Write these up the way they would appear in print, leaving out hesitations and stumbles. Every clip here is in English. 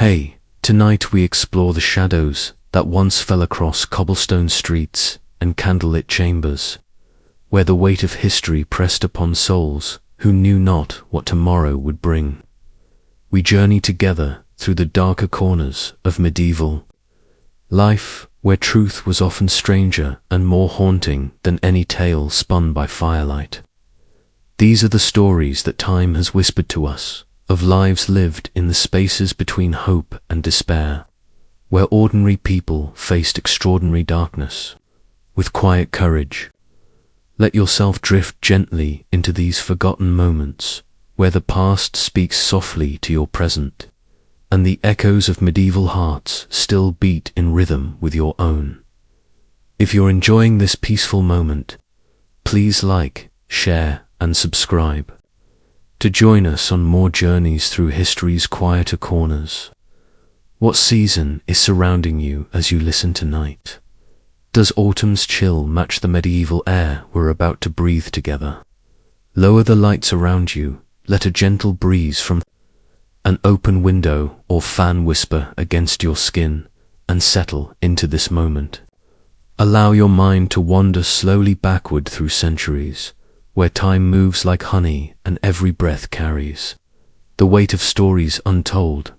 Hey, tonight we explore the shadows that once fell across cobblestone streets and candlelit chambers, where the weight of history pressed upon souls who knew not what tomorrow would bring. We journey together through the darker corners of medieval life, where truth was often stranger and more haunting than any tale spun by firelight. These are the stories that time has whispered to us, of lives lived in the spaces between hope and despair, where ordinary people faced extraordinary darkness with quiet courage. Let yourself drift gently into these forgotten moments, where the past speaks softly to your present, and the echoes of medieval hearts still beat in rhythm with your own. If you're enjoying this peaceful moment, please like, share, and subscribe to join us on more journeys through history's quieter corners. What season is surrounding you as you listen tonight? Does autumn's chill match the medieval air we're about to breathe together? Lower the lights around you, let a gentle breeze from an open window or fan whisper against your skin, and settle into this moment. Allow your mind to wander slowly backward through centuries, where time moves like honey and every breath carries the weight of stories untold.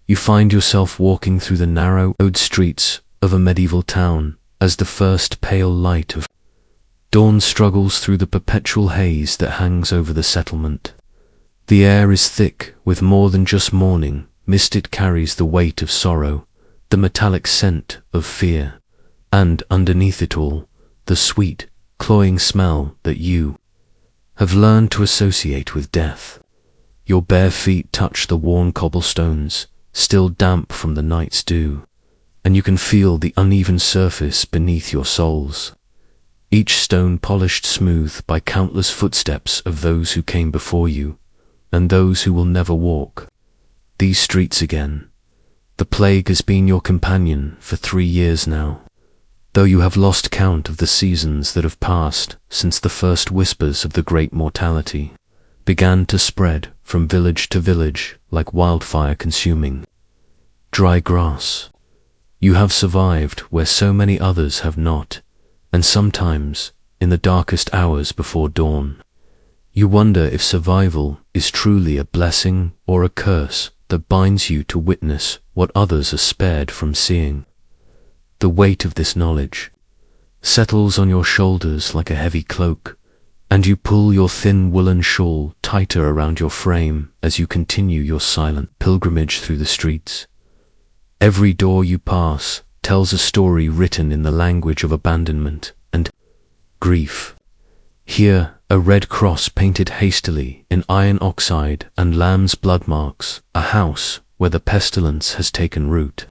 You find yourself walking through the narrow streets of a medieval town as the first pale light of dawn struggles through the perpetual haze that hangs over the settlement. The air is thick with more than just morning mist. It carries the weight of sorrow, the metallic scent of fear, and underneath it all, the sweet, cloying smell that you have learned to associate with death. Your bare feet touch the worn cobblestones, still damp from the night's dew, and you can feel the uneven surface beneath your soles, each stone polished smooth by countless footsteps of those who came before you, and those who will never walk these streets again. The plague has been your companion for 3 years now, though you have lost count of the seasons that have passed since the first whispers of the great mortality began to spread from village to village like wildfire consuming dry grass. You have survived where so many others have not, and sometimes, in the darkest hours before dawn, you wonder if survival is truly a blessing or a curse that binds you to witness what others are spared from seeing. The weight of this knowledge settles on your shoulders like a heavy cloak, and you pull your thin woolen shawl tighter around your frame as you continue your silent pilgrimage through the streets. Every door you pass tells a story written in the language of abandonment and grief. Here, a red cross painted hastily in iron oxide and lamb's blood marks a house where the pestilence has taken root,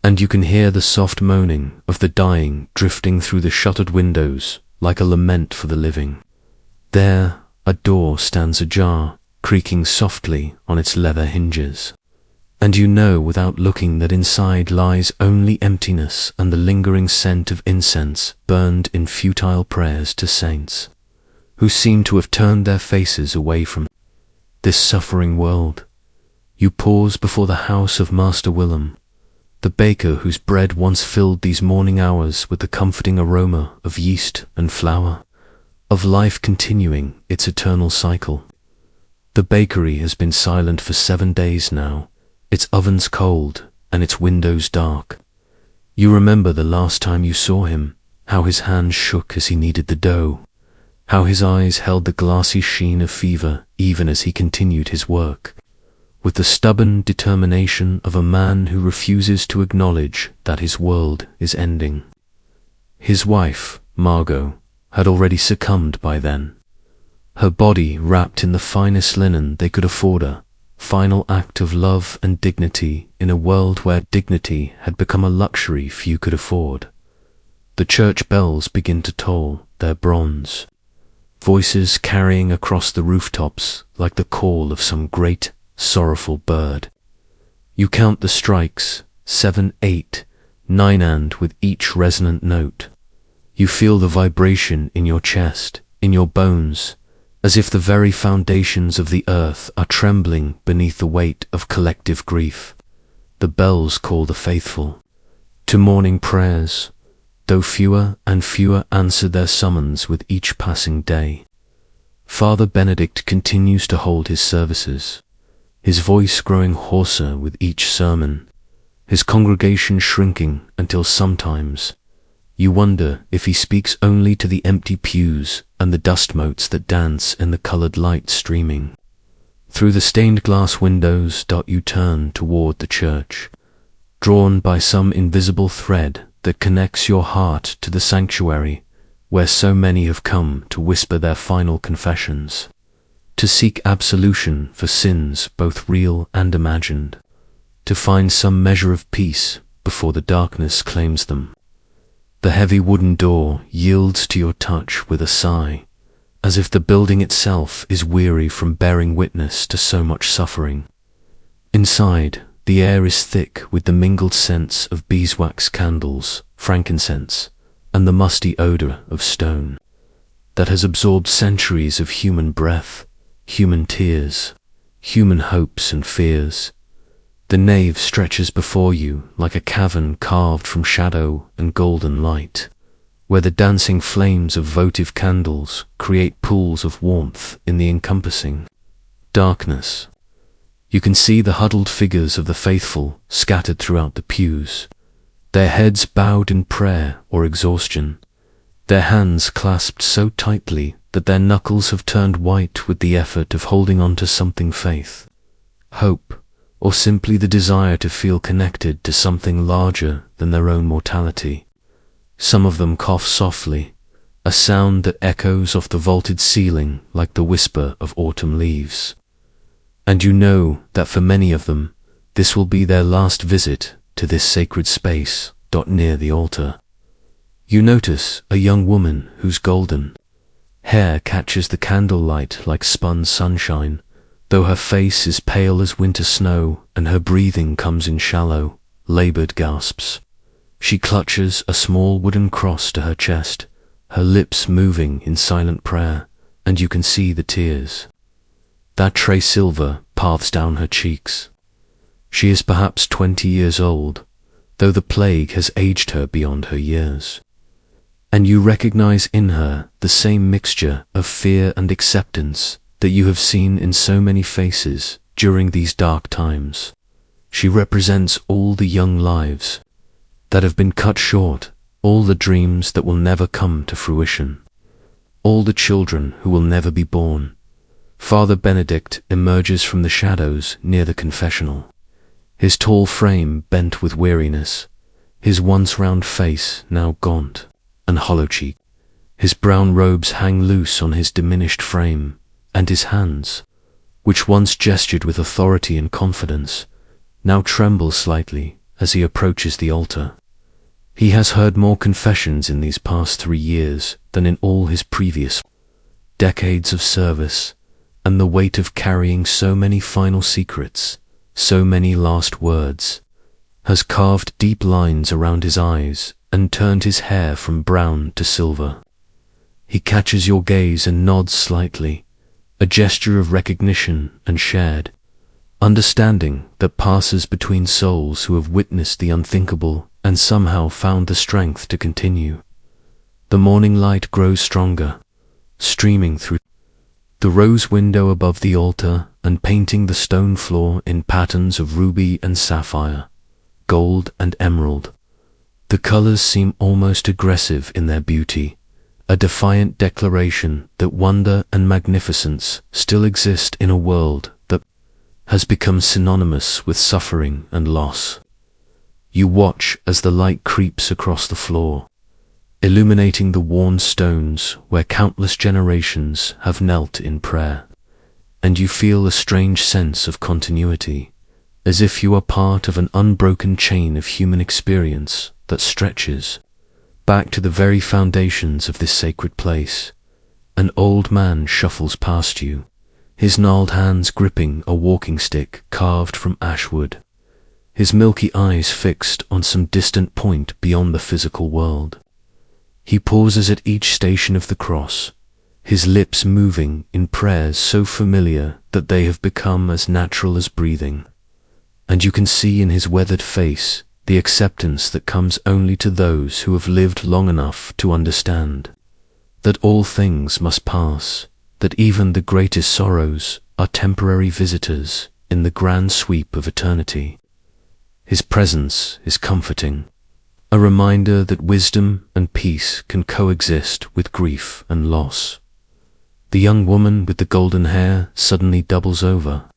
and you can hear the soft moaning of the dying drifting through the shuttered windows like a lament for the living. There, a door stands ajar, creaking softly on its leather hinges, and you know without looking that inside lies only emptiness and the lingering scent of incense burned in futile prayers to saints who seem to have turned their faces away from this suffering world. You pause before the house of Master Willem, the baker whose bread once filled these morning hours with the comforting aroma of yeast and flour, of life continuing its eternal cycle. The bakery has been silent for 7 days now, its ovens cold and its windows dark. You remember the last time you saw him, how his hands shook as he kneaded the dough, how his eyes held the glassy sheen of fever even as he continued his work, with the stubborn determination of a man who refuses to acknowledge that his world is ending. His wife, Margot, had already succumbed by then, her body wrapped in the finest linen they could afford her, final act of love and dignity in a world where dignity had become a luxury few could afford. The church bells begin to toll their bronze, voices carrying across the rooftops like the call of some great, sorrowful bird. You count the strikes, 7, 8, 9, and with each resonant note, you feel the vibration in your chest, in your bones, as if the very foundations of the earth are trembling beneath the weight of collective grief. The bells call the faithful to morning prayers, though fewer and fewer answer their summons with each passing day. Father Benedict continues to hold his services, his voice growing hoarser with each sermon, his congregation shrinking until sometimes you wonder if he speaks only to the empty pews and the dust motes that dance in the colored light streaming. Through the stained glass windows you turn toward the church, drawn by some invisible thread that connects your heart to the sanctuary where so many have come to whisper their final confessions, to seek absolution for sins both real and imagined, to find some measure of peace before the darkness claims them. The heavy wooden door yields to your touch with a sigh, as if the building itself is weary from bearing witness to so much suffering. Inside, the air is thick with the mingled scents of beeswax candles, frankincense, and the musty odor of stone that has absorbed centuries of human breath, human tears, human hopes and fears. The nave stretches before you like a cavern carved from shadow and golden light, where the dancing flames of votive candles create pools of warmth in the encompassing darkness. You can see the huddled figures of the faithful scattered throughout the pews, their heads bowed in prayer or exhaustion, their hands clasped so tightly that their knuckles have turned white with the effort of holding on to something faith, hope, or simply the desire to feel connected to something larger than their own mortality. Some of them cough softly, a sound that echoes off the vaulted ceiling like the whisper of autumn leaves. And you know that for many of them, this will be their last visit to this sacred space near the altar. You notice a young woman whose golden hair catches the candlelight like spun sunshine, though her face is pale as winter snow and her breathing comes in shallow, labored gasps. She clutches a small wooden cross to her chest, her lips moving in silent prayer, and you can see the tears that trace silver paths down her cheeks. She is perhaps 20 years old, though the plague has aged her beyond her years. And you recognize in her the same mixture of fear and acceptance that you have seen in so many faces during these dark times. She represents all the young lives that have been cut short, all the dreams that will never come to fruition, all the children who will never be born. Father Benedict emerges from the shadows near the confessional, his tall frame bent with weariness, his once round face now gaunt and hollow-cheeked. His brown robes hang loose on his diminished frame, and his hands, which once gestured with authority and confidence, now tremble slightly as he approaches the altar. He has heard more confessions in these past 3 years than in all his previous decades of service, and the weight of carrying so many final secrets, so many last words, has carved deep lines around his eyes and turned his hair from brown to silver. He catches your gaze and nods slightly, a gesture of recognition and shared understanding that passes between souls who have witnessed the unthinkable and somehow found the strength to continue. The morning light grows stronger, streaming through the rose window above the altar and painting the stone floor in patterns of ruby and sapphire, gold and emerald. The colors seem almost aggressive in their beauty, a defiant declaration that wonder and magnificence still exist in a world that has become synonymous with suffering and loss. You watch as the light creeps across the floor, illuminating the worn stones where countless generations have knelt in prayer, and you feel a strange sense of continuity, as if you are part of an unbroken chain of human experience that stretches back to the very foundations of this sacred place. An old man shuffles past you, his gnarled hands gripping a walking stick carved from ash wood, his milky eyes fixed on some distant point beyond the physical world. He pauses at each station of the cross, his lips moving in prayers so familiar that they have become as natural as breathing. And you can see in his weathered face the acceptance that comes only to those who have lived long enough to understand that all things must pass, that even the greatest sorrows are temporary visitors in the grand sweep of eternity. His presence is comforting, a reminder that wisdom and peace can coexist with grief and loss. The young woman with the golden hair suddenly doubles over,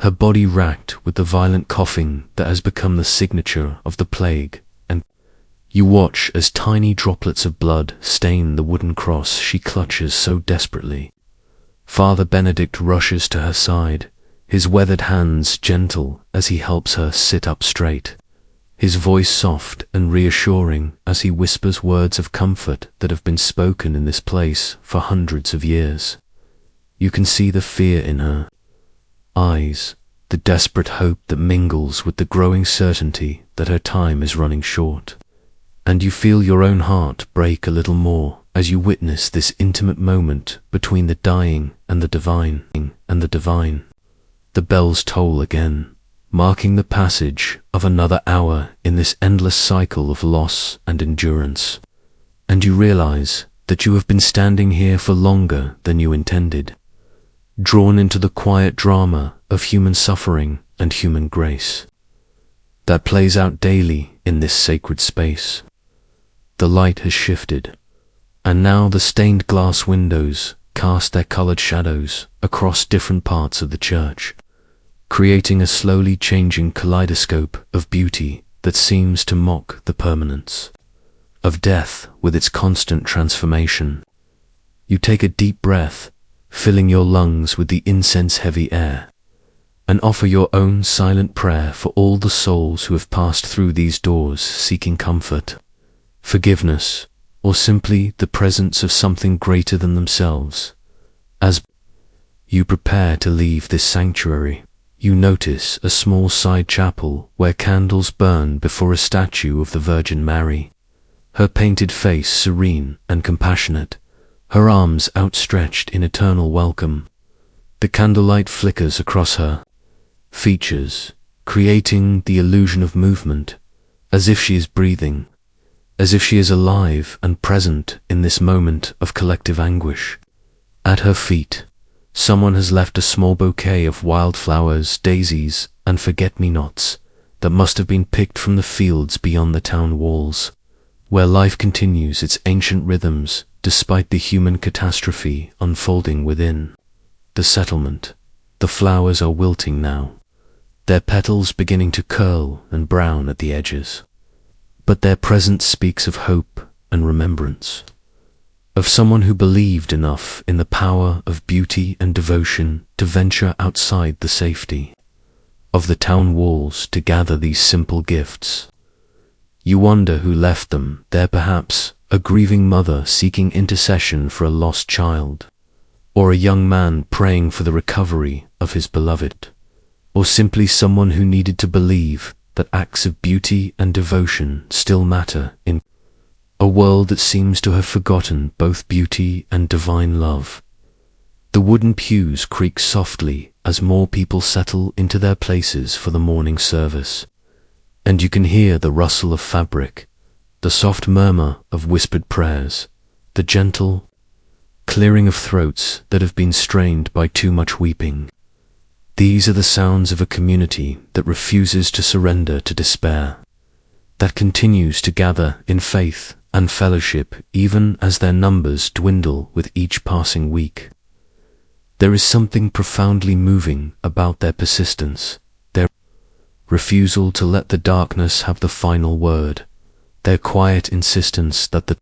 her body racked with the violent coughing that has become the signature of the plague, and you watch as tiny droplets of blood stain the wooden cross she clutches so desperately. Father Benedict rushes to her side, his weathered hands gentle as he helps her sit up straight, his voice soft and reassuring as he whispers words of comfort that have been spoken in this place for hundreds of years. You can see the fear in her eyes, the desperate hope that mingles with the growing certainty that her time is running short. And you feel your own heart break a little more as you witness this intimate moment between the dying and the divine. The bells toll again, marking the passage of another hour in this endless cycle of loss and endurance. And you realize that you have been standing here for longer than you intended, drawn into the quiet drama of human suffering and human grace that plays out daily in this sacred space. The light has shifted, and now the stained glass windows cast their colored shadows across different parts of the church, creating a slowly changing kaleidoscope of beauty that seems to mock the permanence of death with its constant transformation. You take a deep breath, filling your lungs with the incense-heavy air, and offer your own silent prayer for all the souls who have passed through these doors seeking comfort, forgiveness, or simply the presence of something greater than themselves. As you prepare to leave this sanctuary, you notice a small side chapel where candles burn before a statue of the Virgin Mary, her painted face serene and compassionate, her arms outstretched in eternal welcome. The candlelight flickers across her features, creating the illusion of movement, as if she is breathing, as if she is alive and present in this moment of collective anguish. At her feet, someone has left a small bouquet of wildflowers, daisies, and forget-me-nots that must have been picked from the fields beyond the town walls, where life continues its ancient rhythms despite the human catastrophe unfolding within. The settlement. The flowers are wilting now, their petals beginning to curl and brown at the edges. But their presence speaks of hope and remembrance, of someone who believed enough in the power of beauty and devotion to venture outside the safety of the town walls to gather these simple gifts. You wonder who left them there, perhaps a grieving mother seeking intercession for a lost child, or a young man praying for the recovery of his beloved, or simply someone who needed to believe that acts of beauty and devotion still matter in a world that seems to have forgotten both beauty and divine love. The wooden pews creak softly as more people settle into their places for the morning service, and you can hear the rustle of fabric, the soft murmur of whispered prayers, the gentle clearing of throats that have been strained by too much weeping. These are the sounds of a community that refuses to surrender to despair, that continues to gather in faith and fellowship even as their numbers dwindle with each passing week. There is something profoundly moving about their persistence, their refusal to let the darkness have the final word, their quiet insistence that the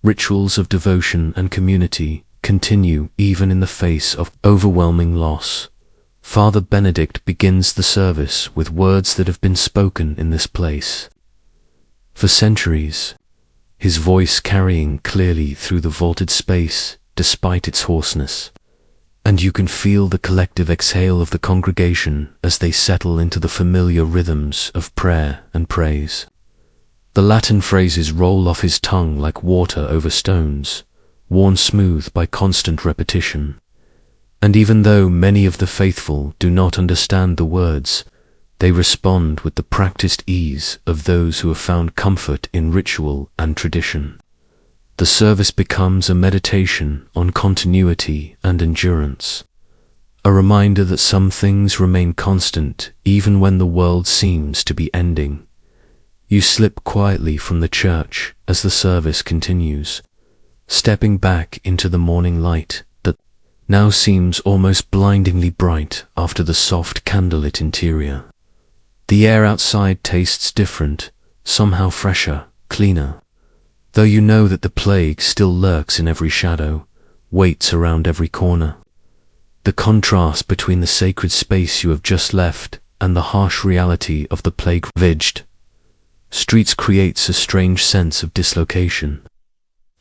rituals of devotion and community continue even in the face of overwhelming loss. Father Benedict begins the service with words that have been spoken in this place for centuries, his voice carrying clearly through the vaulted space despite its hoarseness, and you can feel the collective exhale of the congregation as they settle into the familiar rhythms of prayer and praise. The Latin phrases roll off his tongue like water over stones, worn smooth by constant repetition. And even though many of the faithful do not understand the words, they respond with the practiced ease of those who have found comfort in ritual and tradition. The service becomes a meditation on continuity and endurance, a reminder that some things remain constant even when the world seems to be ending. You slip quietly from the church as the service continues, stepping back into the morning light that now seems almost blindingly bright after the soft candlelit interior. The air outside tastes different, somehow fresher, cleaner, though you know that the plague still lurks in every shadow, waits around every corner. The contrast between the sacred space you have just left and the harsh reality of the plague-ravaged streets creates a strange sense of dislocation,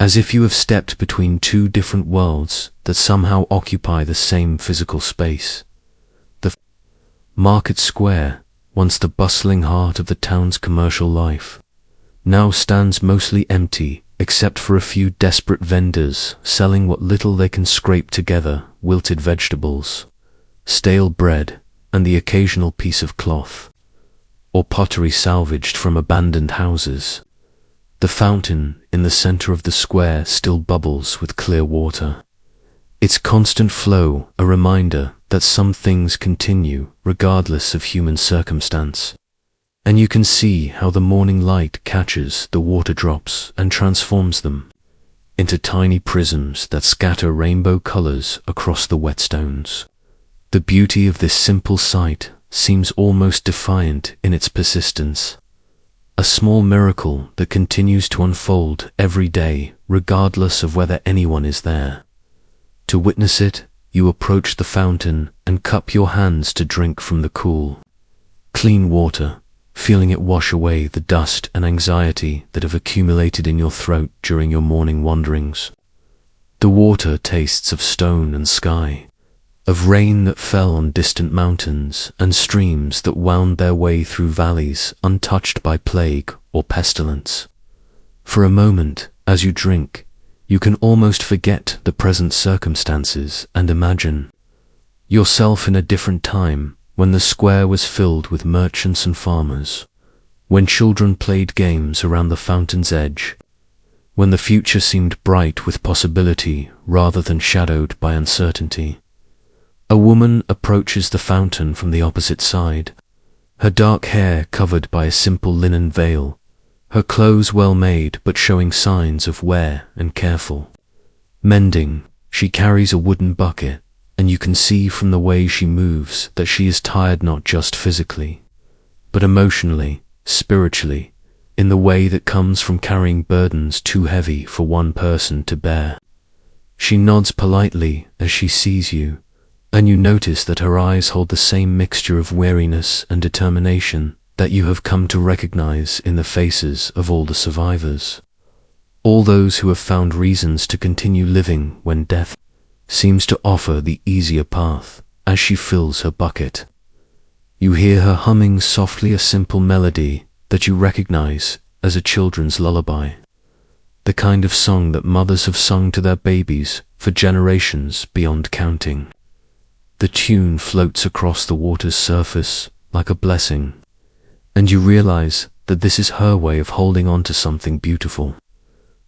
as if you have stepped between two different worlds that somehow occupy the same physical space. The market square, once the bustling heart of the town's commercial life, now stands mostly empty except for a few desperate vendors selling what little they can scrape together: wilted vegetables, stale bread, and the occasional piece of cloth or pottery salvaged from abandoned houses. The fountain in the center of the square still bubbles with clear water, its constant flow a reminder that some things continue regardless of human circumstance. And you can see how the morning light catches the water drops and transforms them into tiny prisms that scatter rainbow colors across the wet stones. The beauty of this simple sight seems almost defiant in its persistence, a small miracle that continues to unfold every day regardless of whether anyone is there. To witness it, you approach the fountain and cup your hands to drink from the cool, clean water, feeling it wash away the dust and anxiety that have accumulated in your throat during your morning wanderings. The water tastes of stone and sky, of rain that fell on distant mountains and streams that wound their way through valleys untouched by plague or pestilence. For a moment, as you drink, you can almost forget the present circumstances and imagine yourself in a different time, when the square was filled with merchants and farmers, when children played games around the fountain's edge, when the future seemed bright with possibility rather than shadowed by uncertainty. A woman approaches the fountain from the opposite side, her dark hair covered by a simple linen veil, her clothes well made but showing signs of wear and careful mending. She carries a wooden bucket, and you can see from the way she moves that she is tired not just physically, but emotionally, spiritually, in the way that comes from carrying burdens too heavy for one person to bear. She nods politely as she sees you, and you notice that her eyes hold the same mixture of weariness and determination that you have come to recognize in the faces of all the survivors, all those who have found reasons to continue living when death seems to offer the easier path. As she fills her bucket, you hear her humming softly a simple melody that you recognize as a children's lullaby, the kind of song that mothers have sung to their babies for generations beyond counting. The tune floats across the water's surface like a blessing, and you realize that this is her way of holding on to something beautiful,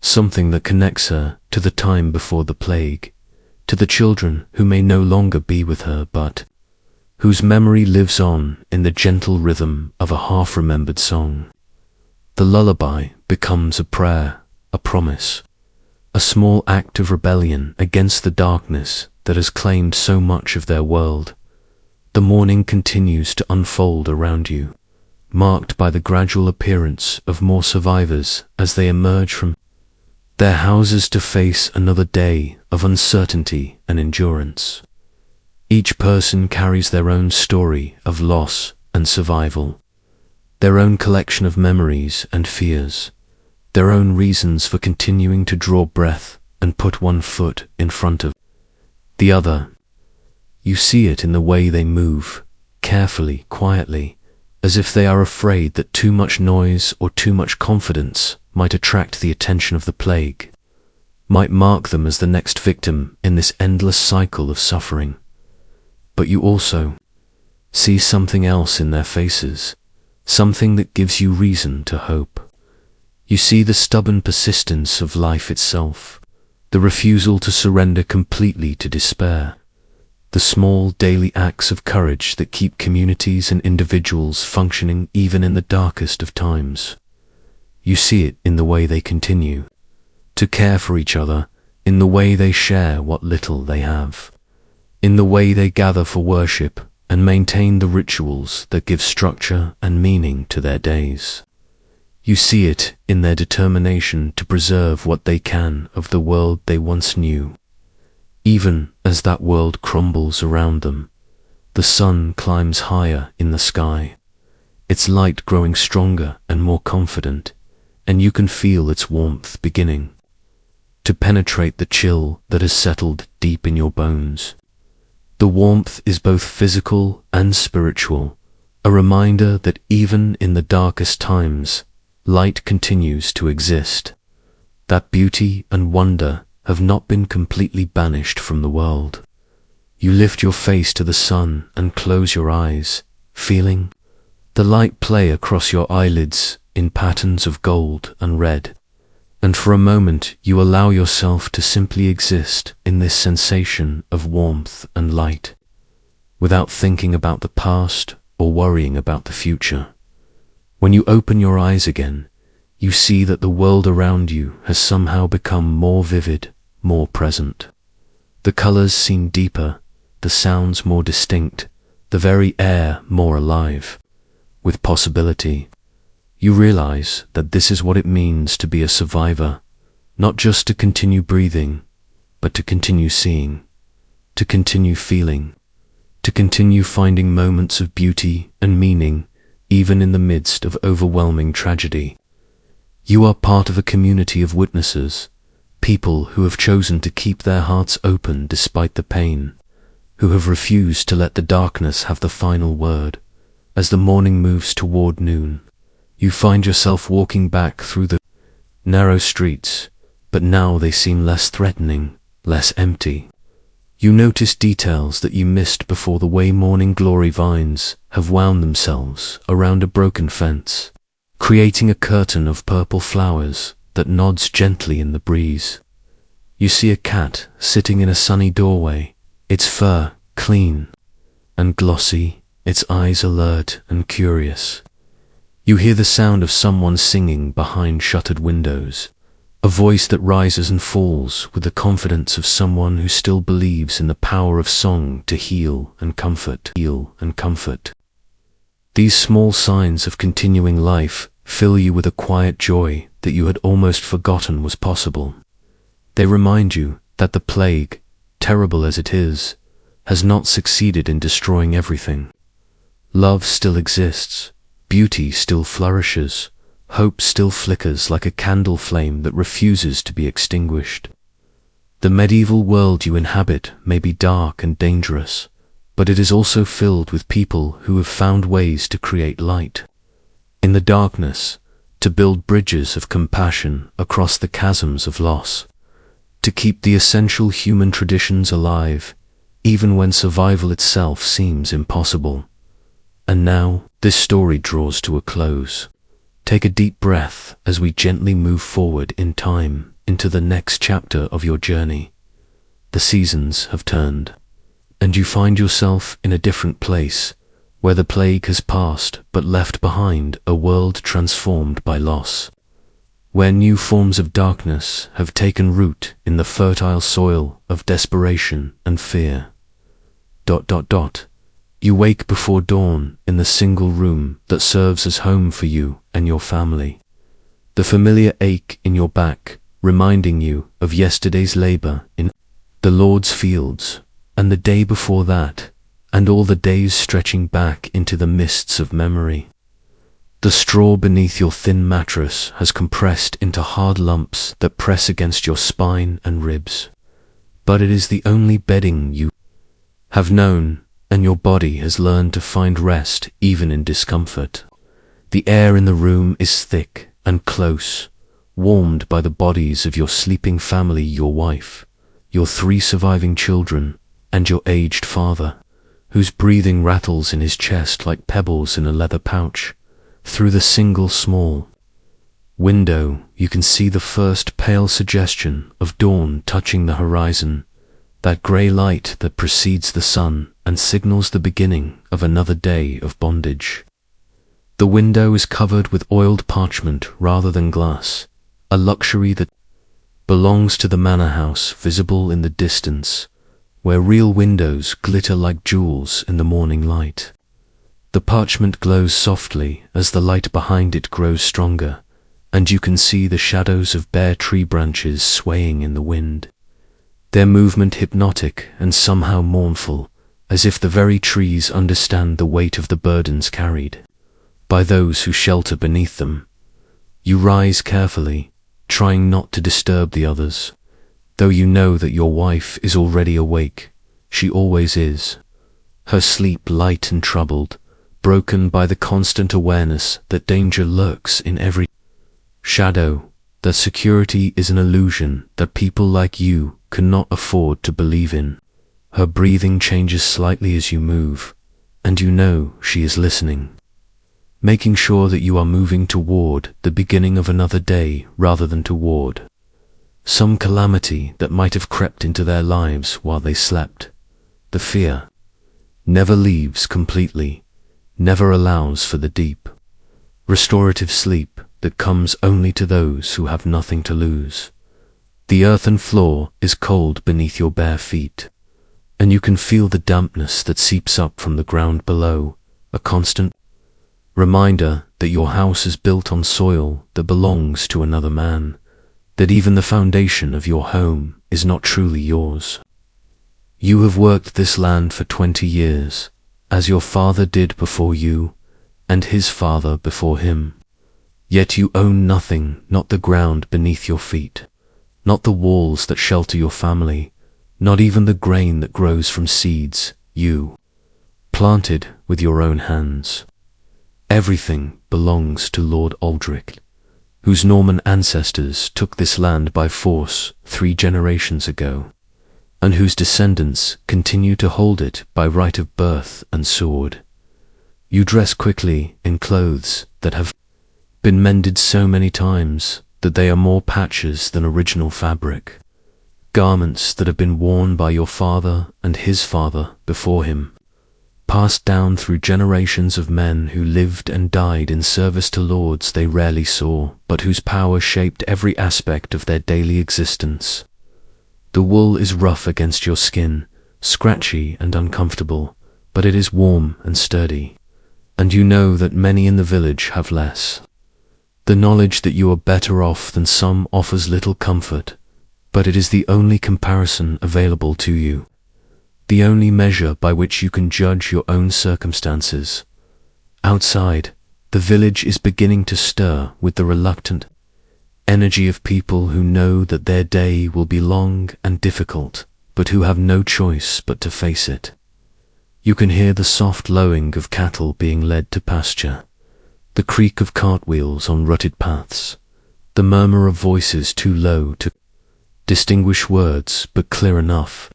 something that connects her to the time before the plague, to the children who may no longer be with her but whose memory lives on in the gentle rhythm of a half-remembered song. The lullaby becomes a prayer, a promise, a small act of rebellion against the darkness that has claimed so much of their world. The morning continues to unfold around you, marked by the gradual appearance of more survivors as they emerge from their houses to face another day of uncertainty and endurance. Each person carries their own story of loss and survival, their own collection of memories and fears, their own reasons for continuing to draw breath and put one foot in front of the other. You see it in the way they move, carefully, quietly, as if they are afraid that too much noise or too much confidence might attract the attention of the plague. might mark them as the next victim in this endless cycle of suffering. But you also see something else in their faces, something that gives you reason to hope. You see the stubborn persistence of life itself, the refusal to surrender completely to despair, the small daily acts of courage that keep communities and individuals functioning even in the darkest of times. You see it in the way they continue to care for each other, in the way they share what little they have, in the way they gather for worship and maintain the rituals that give structure and meaning to their days. You see it in their determination to preserve what they can of the world they once knew. Even as that world crumbles around them, the sun climbs higher in the sky, its light growing stronger and more confident, and you can feel its warmth beginning to penetrate the chill that has settled deep in your bones. The warmth is both physical and spiritual, a reminder that even in the darkest times, light continues to exist, that beauty and wonder have not been completely banished from the world. You lift your face to the sun and close your eyes, feeling the light play across your eyelids in patterns of gold and red, and for a moment you allow yourself to simply exist in this sensation of warmth and light, without thinking about the past or worrying about the future. When you open your eyes again, you see that the world around you has somehow become more vivid, more present. The colors seem deeper, the sounds more distinct, the very air more alive, with possibility. You realize that this is what it means to be a survivor, not just to continue breathing, but to continue seeing, to continue feeling, to continue finding moments of beauty and meaning, even in the midst of overwhelming tragedy. You are part of a community of witnesses, people who have chosen to keep their hearts open despite the pain, who have refused to let the darkness have the final word. As the morning moves toward noon, you find yourself walking back through the narrow streets, but now they seem less threatening, less empty. You notice details that you missed before, the way morning glory vines have wound themselves around a broken fence, creating a curtain of purple flowers that nods gently in the breeze. You see a cat sitting in a sunny doorway, its fur clean and glossy, its eyes alert and curious. You hear the sound of someone singing behind shuttered windows, a voice that rises and falls with the confidence of someone who still believes in the power of song to heal and comfort. These small signs of continuing life fill you with a quiet joy that you had almost forgotten was possible. They remind you that the plague, terrible as it is, has not succeeded in destroying everything. Love still exists, beauty still flourishes, hope still flickers like a candle flame that refuses to be extinguished. The medieval world you inhabit may be dark and dangerous, but it is also filled with people who have found ways to create light. In the darkness, to build bridges of compassion across the chasms of loss, to keep the essential human traditions alive, even when survival itself seems impossible. And now, this story draws to a close. Take a deep breath as we gently move forward in time into the next chapter of your journey. The seasons have turned, and you find yourself in a different place, where the plague has passed but left behind a world transformed by loss, where new forms of darkness have taken root in the fertile soil of desperation and fear. You wake before dawn in the single room that serves as home for you and your family. The familiar ache in your back, reminding you of yesterday's labor in the Lord's fields, and the day before that, and all the days stretching back into the mists of memory. The straw beneath your thin mattress has compressed into hard lumps that press against your spine and ribs. But it is the only bedding you have known, and your body has learned to find rest even in discomfort. The air in the room is thick and close, warmed by the bodies of your sleeping family, your wife, your 3 surviving children, and your aged father, whose breathing rattles in his chest like pebbles in a leather pouch. Through the single small window, you can see the first pale suggestion of dawn touching the horizon, that grey light that precedes the sun and signals the beginning of another day of bondage. The window is covered with oiled parchment rather than glass, a luxury that belongs to the manor house visible in the distance, where real windows glitter like jewels in the morning light. The parchment glows softly as the light behind it grows stronger, and you can see the shadows of bare tree branches swaying in the wind, their movement hypnotic and somehow mournful, as if the very trees understand the weight of the burdens carried by those who shelter beneath them. You rise carefully, trying not to disturb the others, though you know that your wife is already awake. She always is, her sleep light and troubled, broken by the constant awareness that danger lurks in every shadow, that security is an illusion that people like you cannot afford to believe in. Her breathing changes slightly as you move, and you know she is listening, making sure that you are moving toward the beginning of another day rather than toward some calamity that might have crept into their lives while they slept. The fear never leaves completely, never allows for the deep, restorative sleep that comes only to those who have nothing to lose. The earthen floor is cold beneath your bare feet, and you can feel the dampness that seeps up from the ground below, a constant reminder that your house is built on soil that belongs to another man, that even the foundation of your home is not truly yours. You have worked this land for 20 years, as your father did before you, and his father before him. Yet you own nothing, not the ground beneath your feet, not the walls that shelter your family, not even the grain that grows from seeds you planted with your own hands. Everything belongs to Lord Aldrich, whose Norman ancestors took this land by force 3 generations ago, and whose descendants continue to hold it by right of birth and sword. You dress quickly in clothes that have been mended so many times that they are more patches than original fabric, garments that have been worn by your father and his father before him, passed down through generations of men who lived and died in service to lords they rarely saw, but whose power shaped every aspect of their daily existence. The wool is rough against your skin, scratchy and uncomfortable, but it is warm and sturdy, and you know that many in the village have less. The knowledge that you are better off than some offers little comfort, but it is the only comparison available to you, the only measure by which you can judge your own circumstances. Outside, the village is beginning to stir with the reluctant energy of people who know that their day will be long and difficult, but who have no choice but to face it. You can hear the soft lowing of cattle being led to pasture, the creak of cartwheels on rutted paths, the murmur of voices too low to distinguish words but clear enough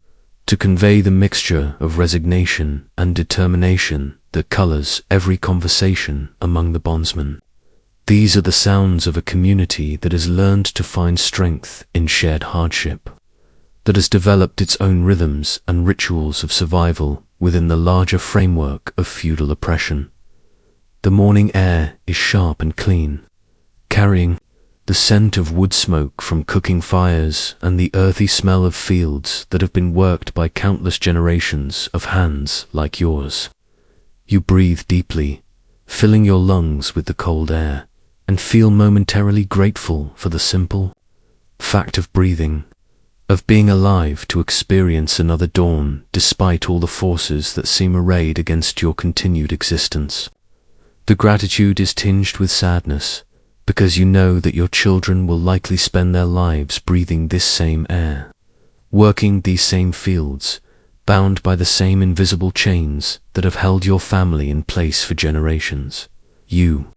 to convey the mixture of resignation and determination that colors every conversation among the bondsmen. These are the sounds of a community that has learned to find strength in shared hardship, that has developed its own rhythms and rituals of survival within the larger framework of feudal oppression. The morning air is sharp and clean, carrying the scent of wood smoke from cooking fires and the earthy smell of fields that have been worked by countless generations of hands like yours. You breathe deeply, filling your lungs with the cold air, and feel momentarily grateful for the simple fact of breathing, of being alive to experience another dawn despite all the forces that seem arrayed against your continued existence. The gratitude is tinged with sadness, because you know that your children will likely spend their lives breathing this same air, working these same fields, bound by the same invisible chains that have held your family in place for generations. You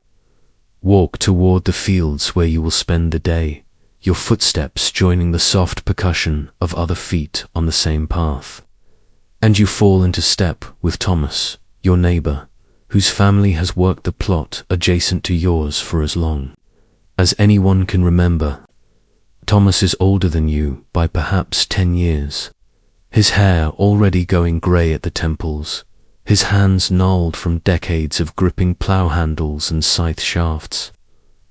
Walk toward the fields where you will spend the day, your footsteps joining the soft percussion of other feet on the same path. And you fall into step with Thomas, your neighbor, whose family has worked the plot adjacent to yours for as long as anyone can remember. Thomas is older than you by perhaps 10 years, his hair already going grey at the temples, his hands gnarled from decades of gripping plough handles and scythe shafts.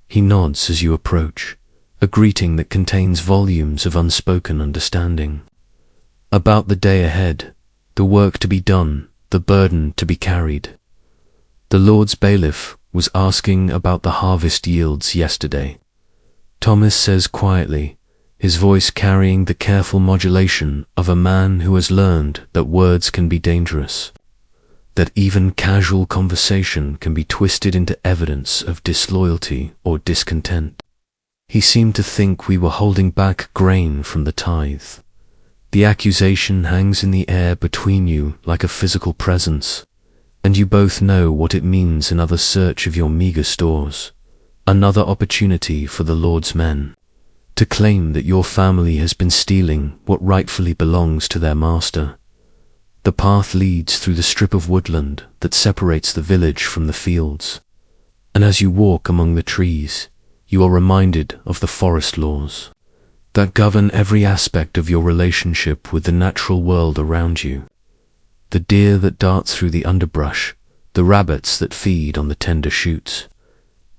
He nods as you approach, a greeting that contains volumes of unspoken understanding. About the day ahead, the work to be done, the burden to be carried. The Lord's bailiff was asking about the harvest yields yesterday. Thomas says quietly, his voice carrying the careful modulation of a man who has learned that words can be dangerous, that even casual conversation can be twisted into evidence of disloyalty or discontent. He seemed to think we were holding back grain from the tithe. The accusation hangs in the air between you like a physical presence, and you both know what it means. Another search of your meager stores, another opportunity for the Lord's men to claim that your family has been stealing what rightfully belongs to their master. The path leads through the strip of woodland that separates the village from the fields, and as you walk among the trees, you are reminded of the forest laws that govern every aspect of your relationship with the natural world around you. The deer that darts through the underbrush, the rabbits that feed on the tender shoots,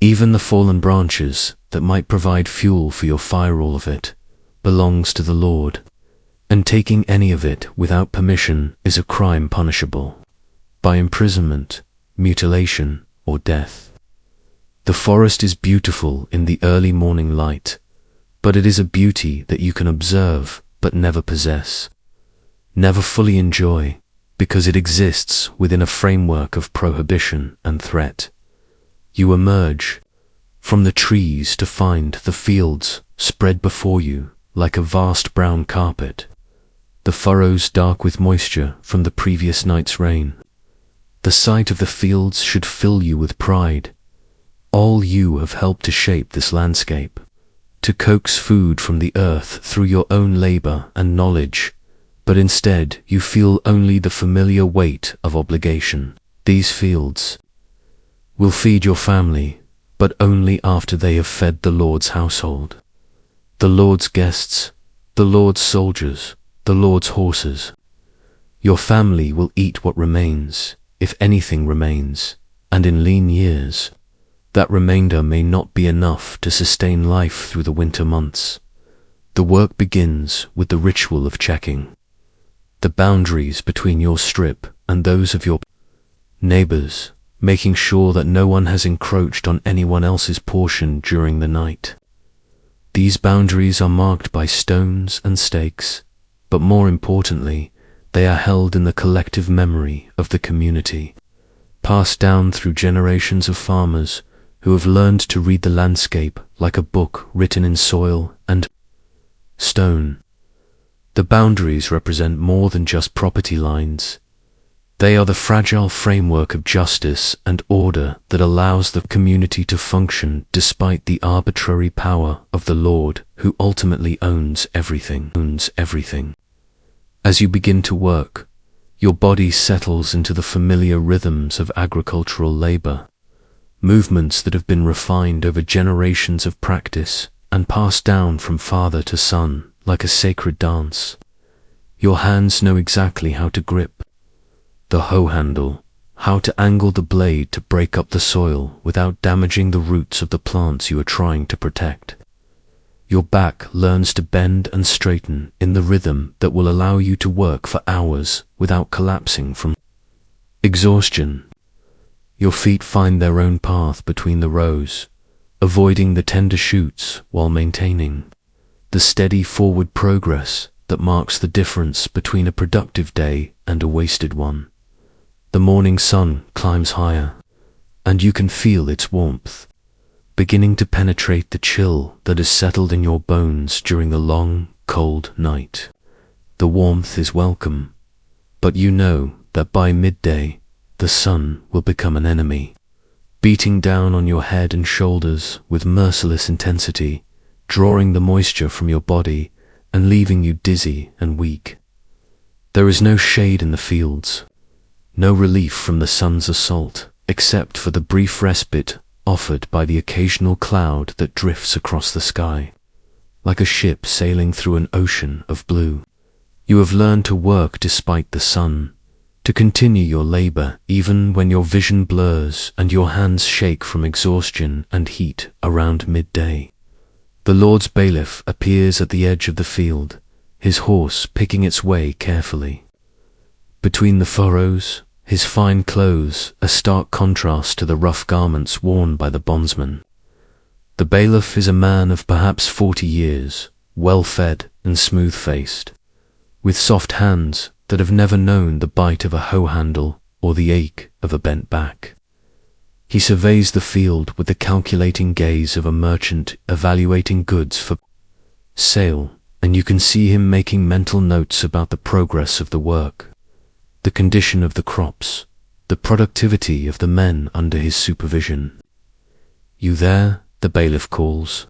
even the fallen branches that might provide fuel for your fire, all of it belongs to the Lord, and taking any of it without permission is a crime punishable by imprisonment, mutilation, or death. The forest is beautiful in the early morning light, but it is a beauty that you can observe but never possess, never fully enjoy, because it exists within a framework of prohibition and threat. You emerge from the trees to find the fields spread before you like a vast brown carpet, the furrows dark with moisture from the previous night's rain. The sight of the fields should fill you with pride. All you have helped to shape this landscape, to coax food from the earth through your own labor and knowledge, but instead you feel only the familiar weight of obligation. These fields will feed your family, but only after they have fed the Lord's household, the Lord's guests, the Lord's soldiers, the Lord's horses. Your family will eat what remains, if anything remains, and in lean years, that remainder may not be enough to sustain life through the winter months. The work begins with the ritual of checking the boundaries between your strip and those of your neighbors, making sure that no one has encroached on anyone else's portion during the night. These boundaries are marked by stones and stakes, but more importantly, they are held in the collective memory of the community, passed down through generations of farmers who have learned to read the landscape like a book written in soil and stone. The boundaries represent more than just property lines. They are the fragile framework of justice and order that allows the community to function despite the arbitrary power of the Lord, who ultimately owns everything. As you begin to work, your body settles into the familiar rhythms of agricultural labor, movements that have been refined over generations of practice and passed down from father to son like a sacred dance. Your hands know exactly how to grip the hoe handle, how to angle the blade to break up the soil without damaging the roots of the plants you are trying to protect. Your back learns to bend and straighten in the rhythm that will allow you to work for hours without collapsing from exhaustion. Your feet find their own path between the rows, avoiding the tender shoots while maintaining the steady forward progress that marks the difference between a productive day and a wasted one. The morning sun climbs higher, and you can feel its warmth, beginning to penetrate the chill that has settled in your bones during the long, cold night. The warmth is welcome, but you know that by midday, the sun will become an enemy. beating down on your head and shoulders with merciless intensity, drawing the moisture from your body and leaving you dizzy and weak. There is no shade in the fields, no relief from the sun's assault, except for the brief respite offered by the occasional cloud that drifts across the sky, like a ship sailing through an ocean of blue. You have learned to work despite the sun, to continue your labor even when your vision blurs and your hands shake from exhaustion and heat around midday. The Lord's bailiff appears at the edge of the field, his horse picking its way carefully. Between the furrows, his fine clothes a stark contrast to the rough garments worn by the bondsman. The bailiff is a man of perhaps 40 years, well-fed and smooth-faced, with soft hands that have never known the bite of a hoe handle or the ache of a bent back. He surveys the field with the calculating gaze of a merchant evaluating goods for sale, and you can see him making mental notes about the progress of the work, the condition of the crops, the productivity of the men under his supervision. "You there?" the bailiff calls,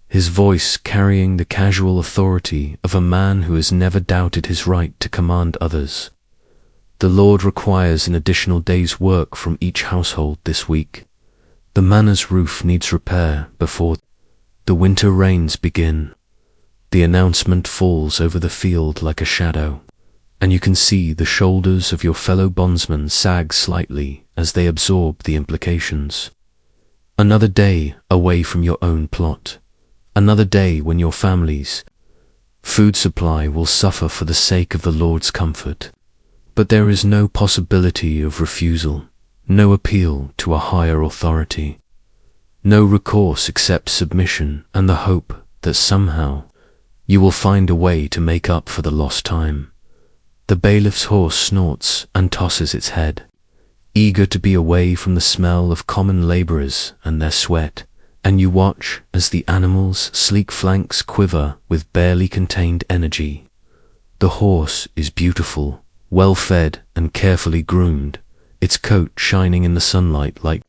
his voice carrying the casual authority of a man who has never doubted his right to command others. The Lord requires an additional day's work from each household this week. The manor's roof needs repair before the winter rains begin. The announcement falls over the field like a shadow, and you can see the shoulders of your fellow bondsmen sag slightly as they absorb the implications. Another day away from your own plot. Another day when your family's food supply will suffer for the sake of the Lord's comfort. But there is no possibility of refusal, no appeal to a higher authority, no recourse except submission and the hope that somehow you will find a way to make up for the lost time. The bailiff's horse snorts and tosses its head, eager to be away from the smell of common laborers and their sweat, and you watch as the animal's sleek flanks quiver with barely contained energy. The horse is beautiful, well-fed and carefully groomed, its coat shining in the sunlight like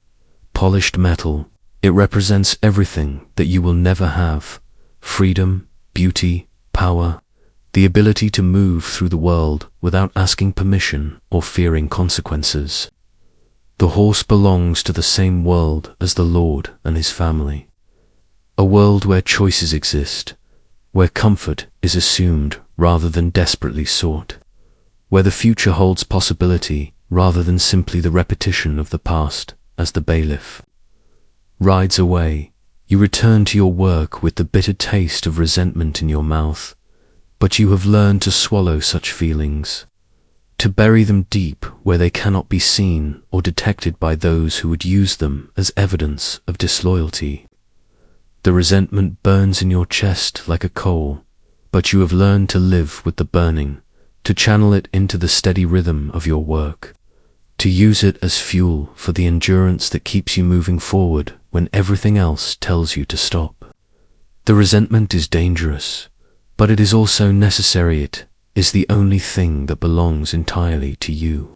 polished metal. It represents everything that you will never have: freedom, beauty, power, the ability to move through the world without asking permission or fearing consequences. The horse belongs to the same world as the Lord and his family, a world where choices exist, where comfort is assumed rather than desperately sought, where the future holds possibility rather than simply the repetition of the past. As the bailiff rides away, you return to your work with the bitter taste of resentment in your mouth, but you have learned to swallow such feelings, to bury them deep where they cannot be seen or detected by those who would use them as evidence of disloyalty. The resentment burns in your chest like a coal, but you have learned to live with the burning, to channel it into the steady rhythm of your work, to use it as fuel for the endurance that keeps you moving forward when everything else tells you to stop. The resentment is dangerous, but it is also necessary. It is the only thing that belongs entirely to you,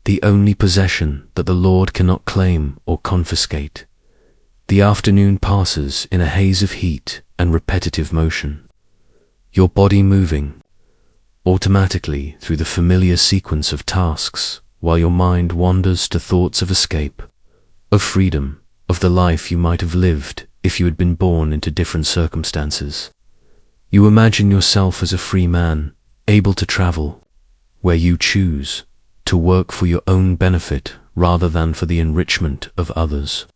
the only possession that the Lord cannot claim or confiscate. The afternoon passes in a haze of heat and repetitive motion, your body moving automatically through the familiar sequence of tasks, while your mind wanders to thoughts of escape, of freedom, of the life you might have lived if you had been born into different circumstances. You imagine yourself as a free man, able to travel where you choose, to work for your own benefit rather than for the enrichment of others,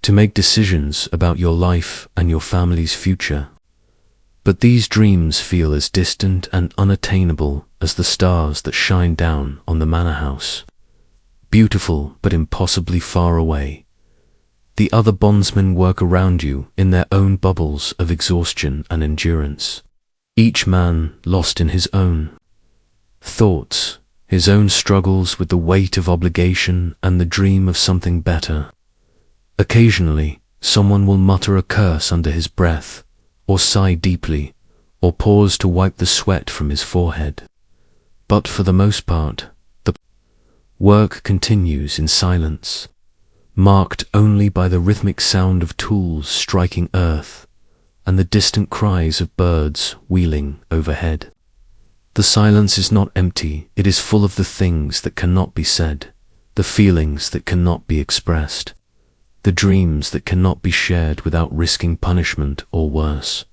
to make decisions about your life and your family's future. But these dreams feel as distant and unattainable as the stars that shine down on the manor house, beautiful but impossibly far away. The other bondsmen work around you in their own bubbles of exhaustion and endurance, each man lost in his own thoughts, his own struggles with the weight of obligation and the dream of something better. Occasionally, someone will mutter a curse under his breath, or sigh deeply, or pause to wipe the sweat from his forehead. But for the most part, the work continues in silence. marked only by the rhythmic sound of tools striking earth and the distant cries of birds wheeling overhead. The silence is not empty, it is full of the things that cannot be said, the feelings that cannot be expressed, the dreams that cannot be shared without risking punishment or worse.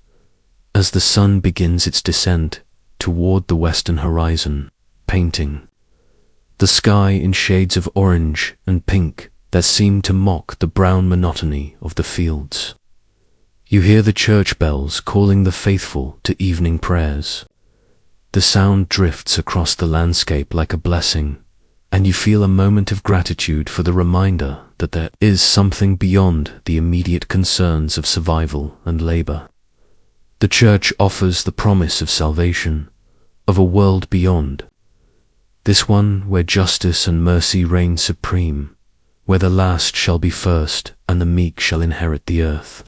As the sun begins its descent toward the western horizon, painting the sky in shades of orange and pink that seem to mock the brown monotony of the fields. You hear the church bells calling the faithful to evening prayers. The sound drifts across the landscape like a blessing, and you feel a moment of gratitude for the reminder that there is something beyond the immediate concerns of survival and labor. The church offers the promise of salvation, of a world beyond. This one where justice and mercy reign supreme, where the last shall be first and the meek shall inherit the earth.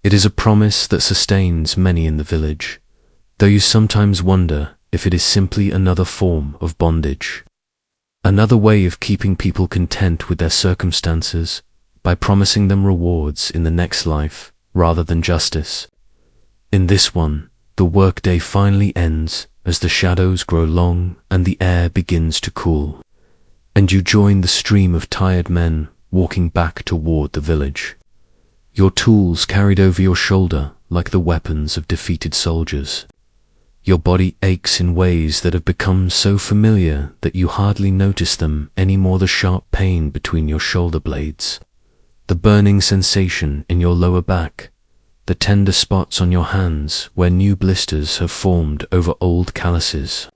It is a promise that sustains many in the village, though you sometimes wonder if it is simply another form of bondage. Another way of keeping people content with their circumstances by promising them rewards in the next life rather than justice. In this one, the workday finally ends as the shadows grow long and the air begins to cool, and you join the stream of tired men walking back toward the village. Your tools carried over your shoulder like the weapons of defeated soldiers. Your body aches in ways that have become so familiar that you hardly notice them anymore. The sharp pain between your shoulder blades, the burning sensation in your lower back, the tender spots on your hands where new blisters have formed over old calluses.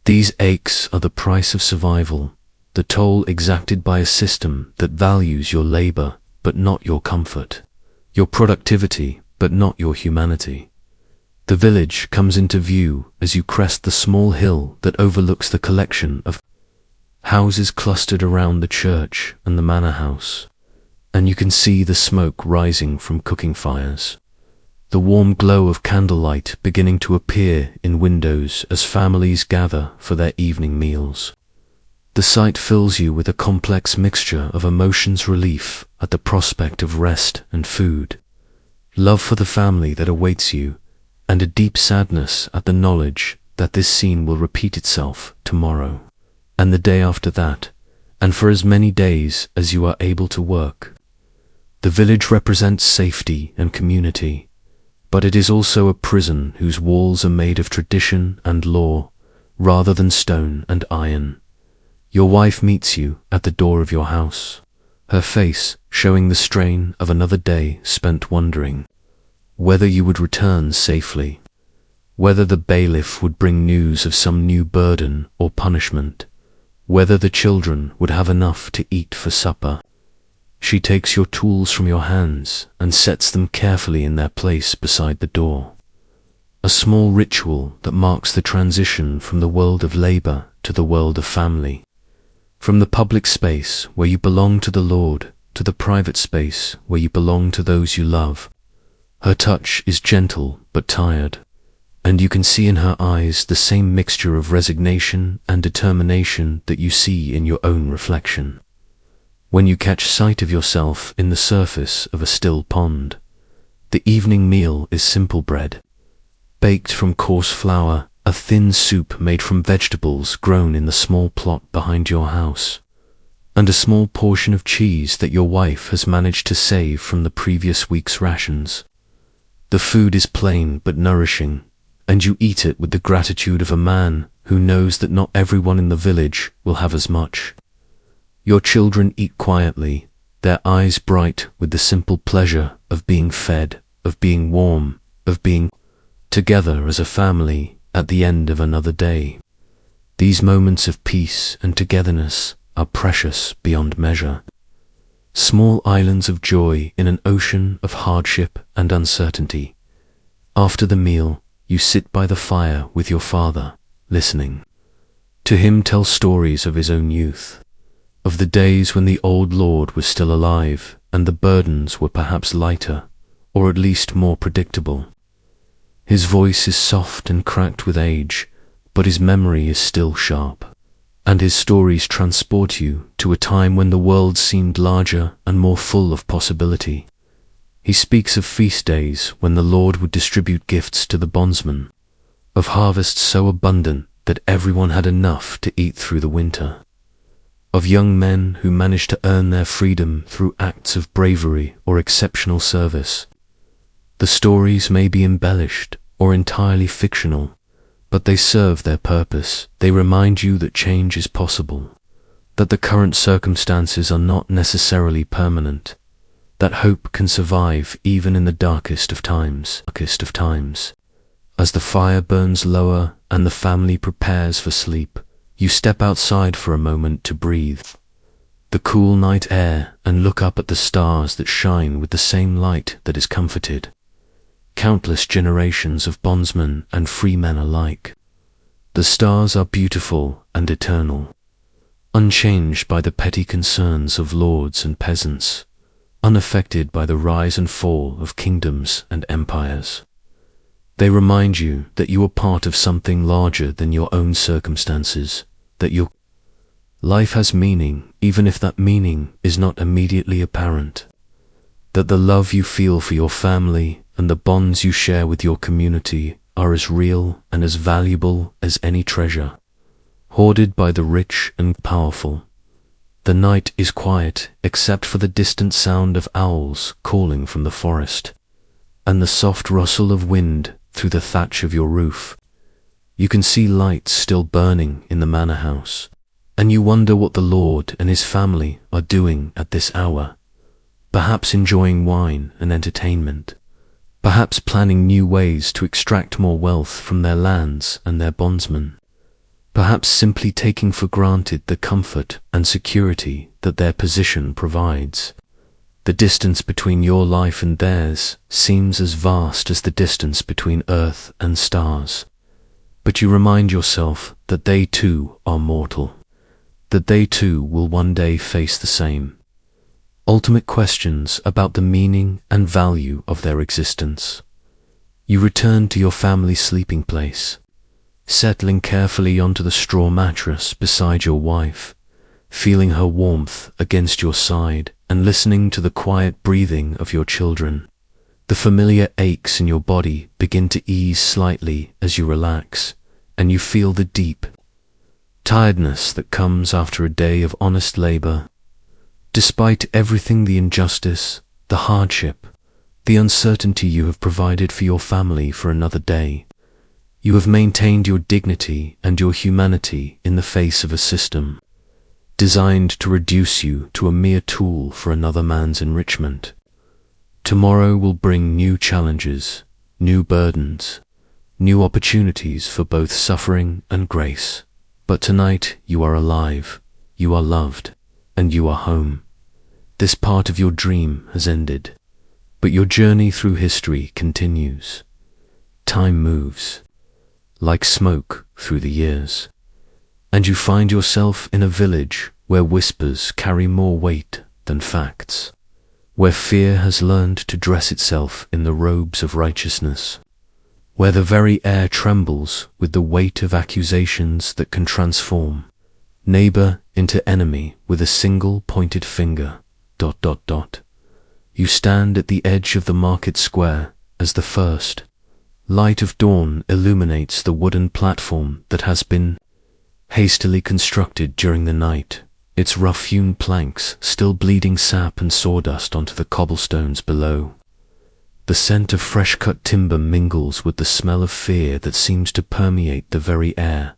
These aches are the price of survival, the toll exacted by a system that values your labor but not your comfort, your productivity but not your humanity. The village comes into view as you crest the small hill that overlooks the collection of houses clustered around the church and the manor house, and you can see the smoke rising from cooking fires, the warm glow of candlelight beginning to appear in windows as families gather for their evening meals. The sight fills you with a complex mixture of emotions: relief at the prospect of rest and food, love for the family that awaits you, and a deep sadness at the knowledge that this scene will repeat itself tomorrow, and the day after that, and for as many days as you are able to work. The village represents safety and community, but it is also a prison whose walls are made of tradition and law, rather than stone and iron. Your wife meets you at the door of your house, her face showing the strain of another day spent wondering whether you would return safely, whether the bailiff would bring news of some new burden or punishment, whether the children would have enough to eat for supper. She takes your tools from your hands and sets them carefully in their place beside the door, a small ritual that marks the transition from the world of labor to the world of family, from the public space where you belong to the Lord to the private space where you belong to those you love. Her touch is gentle but tired, and you can see in her eyes the same mixture of resignation and determination that you see in your own reflection. When you catch sight of yourself in the surface of a still pond, the evening meal is simple bread, baked from coarse flour, a thin soup made from vegetables grown in the small plot behind your house, and a small portion of cheese that your wife has managed to save from the previous week's rations. The food is plain but nourishing, and you eat it with the gratitude of a man who knows that not everyone in the village will have as much. Your children eat quietly, their eyes bright with the simple pleasure of being fed, of being warm, of being together as a family at the end of another day. These moments of peace and togetherness are precious beyond measure, small islands of joy in an ocean of hardship and uncertainty. After the meal, you sit by the fire with your father, listening to him tell stories of his own youth, of the days when the old lord was still alive and the burdens were perhaps lighter, or at least more predictable. His voice is soft and cracked with age, but his memory is still sharp. and his stories transport you to a time when the world seemed larger and more full of possibility. He speaks of feast days when the Lord would distribute gifts to the bondsmen, of harvests so abundant that everyone had enough to eat through the winter, of young men who managed to earn their freedom through acts of bravery or exceptional service. The stories may be embellished or entirely fictional, but they serve their purpose. They remind you that change is possible, that the current circumstances are not necessarily permanent, that hope can survive even in the darkest of times. As the fire burns lower and the family prepares for sleep, you step outside for a moment to breathe the cool night air and look up at the stars that shine with the same light that is comforted countless generations of bondsmen and free men alike. The stars are beautiful and eternal, unchanged by the petty concerns of lords and peasants, unaffected by the rise and fall of kingdoms and empires. They remind you that you are part of something larger than your own circumstances, that your life has meaning even if that meaning is not immediately apparent, that the love you feel for your family and the bonds you share with your community are as real and as valuable as any treasure, hoarded by the rich and powerful. The night is quiet except for the distant sound of owls calling from the forest, and the soft rustle of wind through the thatch of your roof. You can see lights still burning in the manor house, and you wonder what the Lord and his family are doing at this hour, perhaps enjoying wine and entertainment, perhaps planning new ways to extract more wealth from their lands and their bondsmen, perhaps simply taking for granted the comfort and security that their position provides. The distance between your life and theirs seems as vast as the distance between Earth and stars, but you remind yourself that they too are mortal, that they too will one day face the same ultimate questions about the meaning and value of their existence. You return to your family's sleeping place, settling carefully onto the straw mattress beside your wife, feeling her warmth against your side and listening to the quiet breathing of your children. The familiar aches in your body begin to ease slightly as you relax, and you feel the deep tiredness that comes after a day of honest labor. Despite everything, the injustice, the hardship, the uncertainty you have provided for your family for another day, you have maintained your dignity and your humanity in the face of a system designed to reduce you to a mere tool for another man's enrichment. Tomorrow will bring new challenges, new burdens, new opportunities for both suffering and grace. But tonight you are alive, you are loved, and you are home. This part of your dream has ended, but your journey through history continues. Time moves, like smoke through the years, and you find yourself in a village where whispers carry more weight than facts, where fear has learned to dress itself in the robes of righteousness, where the very air trembles with the weight of accusations that can transform neighbor into enemy with a single pointed finger. You stand at the edge of the market square as the first light of dawn illuminates the wooden platform that has been hastily constructed during the night, its rough-hewn planks still bleeding sap and sawdust onto the cobblestones below. The scent of fresh-cut timber mingles with the smell of fear that seems to permeate the very air,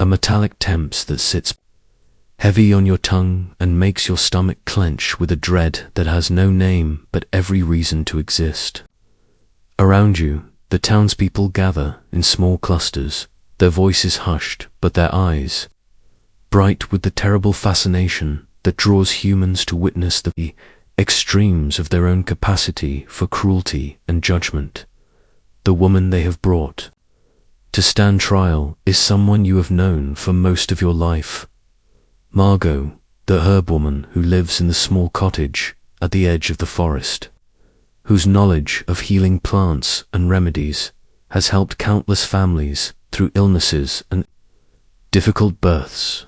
a metallic temps that sits heavy on your tongue and makes your stomach clench with a dread that has no name but every reason to exist. Around you, the townspeople gather in small clusters, their voices hushed but their eyes bright with the terrible fascination that draws humans to witness the extremes of their own capacity for cruelty and judgment. The woman they have brought to stand trial is someone you have known for most of your life. Margot, the herb woman who lives in the small cottage at the edge of the forest, whose knowledge of healing plants and remedies has helped countless families through illnesses and difficult births.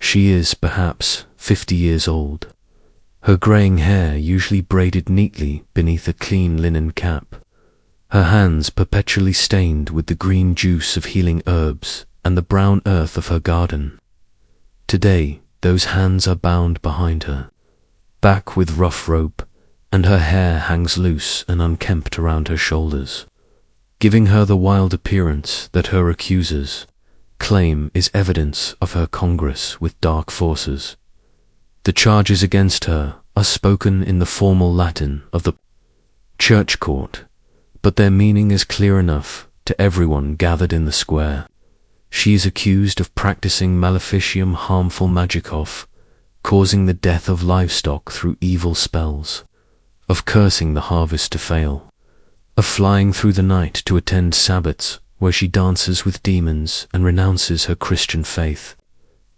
She is, perhaps, 50 years old, her greying hair usually braided neatly beneath a clean linen cap, her hands perpetually stained with the green juice of healing herbs and the brown earth of her garden. Today, those hands are bound behind her, back with rough rope, and her hair hangs loose and unkempt around her shoulders, giving her the wild appearance that her accusers claim is evidence of her congress with dark forces. The charges against her are spoken in the formal Latin of the church court, but their meaning is clear enough to everyone gathered in the square. She is accused of practicing maleficium harmful magicov, causing the death of livestock through evil spells, of cursing the harvest to fail, of flying through the night to attend sabbats where she dances with demons and renounces her Christian faith.